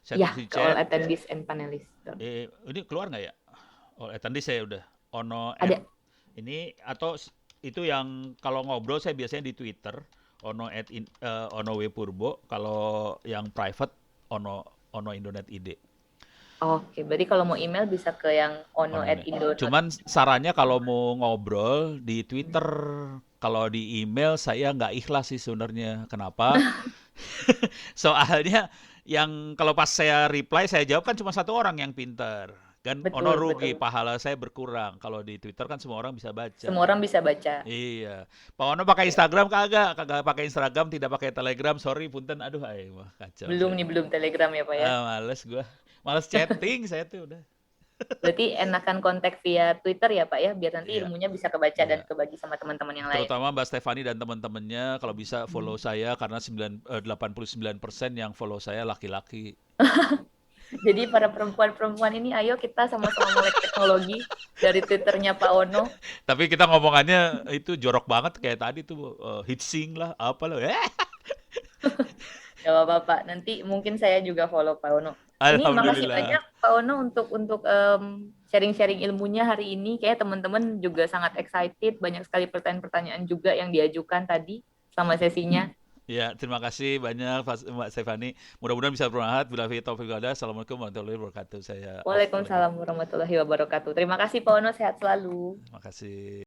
Saya Ya, tulis di ke all chat, attendees and panelists. ini keluar nggak ya? All attendees saya udah. Ono at Ada. ini atau itu yang kalau ngobrol saya biasanya di Twitter, Ono at Ono W Purbo, kalau yang private Ono Ono Indonet ID. Oke, berarti kalau mau email bisa ke yang Ono ini. ono@indo. Cuman sarannya kalau mau ngobrol di Twitter, kalau di email saya nggak ikhlas sih sebenarnya. Kenapa? Soalnya yang kalau pas saya reply saya jawab kan cuma satu orang yang pinter. Kan ono Betul, rugi, betul. pahala saya berkurang. Kalau di Twitter kan semua orang bisa baca. Semua orang bisa baca. Iya. Pak Ono pakai Oke. Instagram kagak? Kagak pakai Instagram, tidak pakai Telegram. Sorry, punten. Aduh, mah kacau Belum saya. nih, belum Telegram ya Pak ya. Males gua. Males chatting saya tuh udah. Berarti enakan kontak via Twitter ya Pak ya, biar nanti Iya, ilmunya bisa kebaca dan iya. kebagi sama teman-teman yang lain. Terutama Mbak Stefani dan teman-temannya kalau bisa Hmm. follow saya karena 89% yang follow saya laki-laki. Jadi para perempuan-perempuan ini ayo kita sama-sama melek teknologi dari Twitternya Pak Ono. Tapi kita ngomongannya itu jorok banget kayak tadi tuh, hitsing lah, apa lah. Gak apa-apa Pak, nanti mungkin saya juga follow Pak Ono. Ini makasih Alhamdulillah. banyak Pak Ono untuk sharing-sharing ilmunya hari ini. Kayak teman-teman juga sangat excited, banyak sekali pertanyaan-pertanyaan juga yang diajukan tadi sama sesinya. Ya, terima kasih banyak Mbak Stefani. Mudah-mudahan bisa bermanfaat. Bila taufiq wal hidayah. Assalamualaikum warahmatullahi wabarakatuh. Saya off lagi. Waalaikumsalam warahmatullahi wabarakatuh. Terima kasih Pak Ono, sehat selalu. Terima kasih.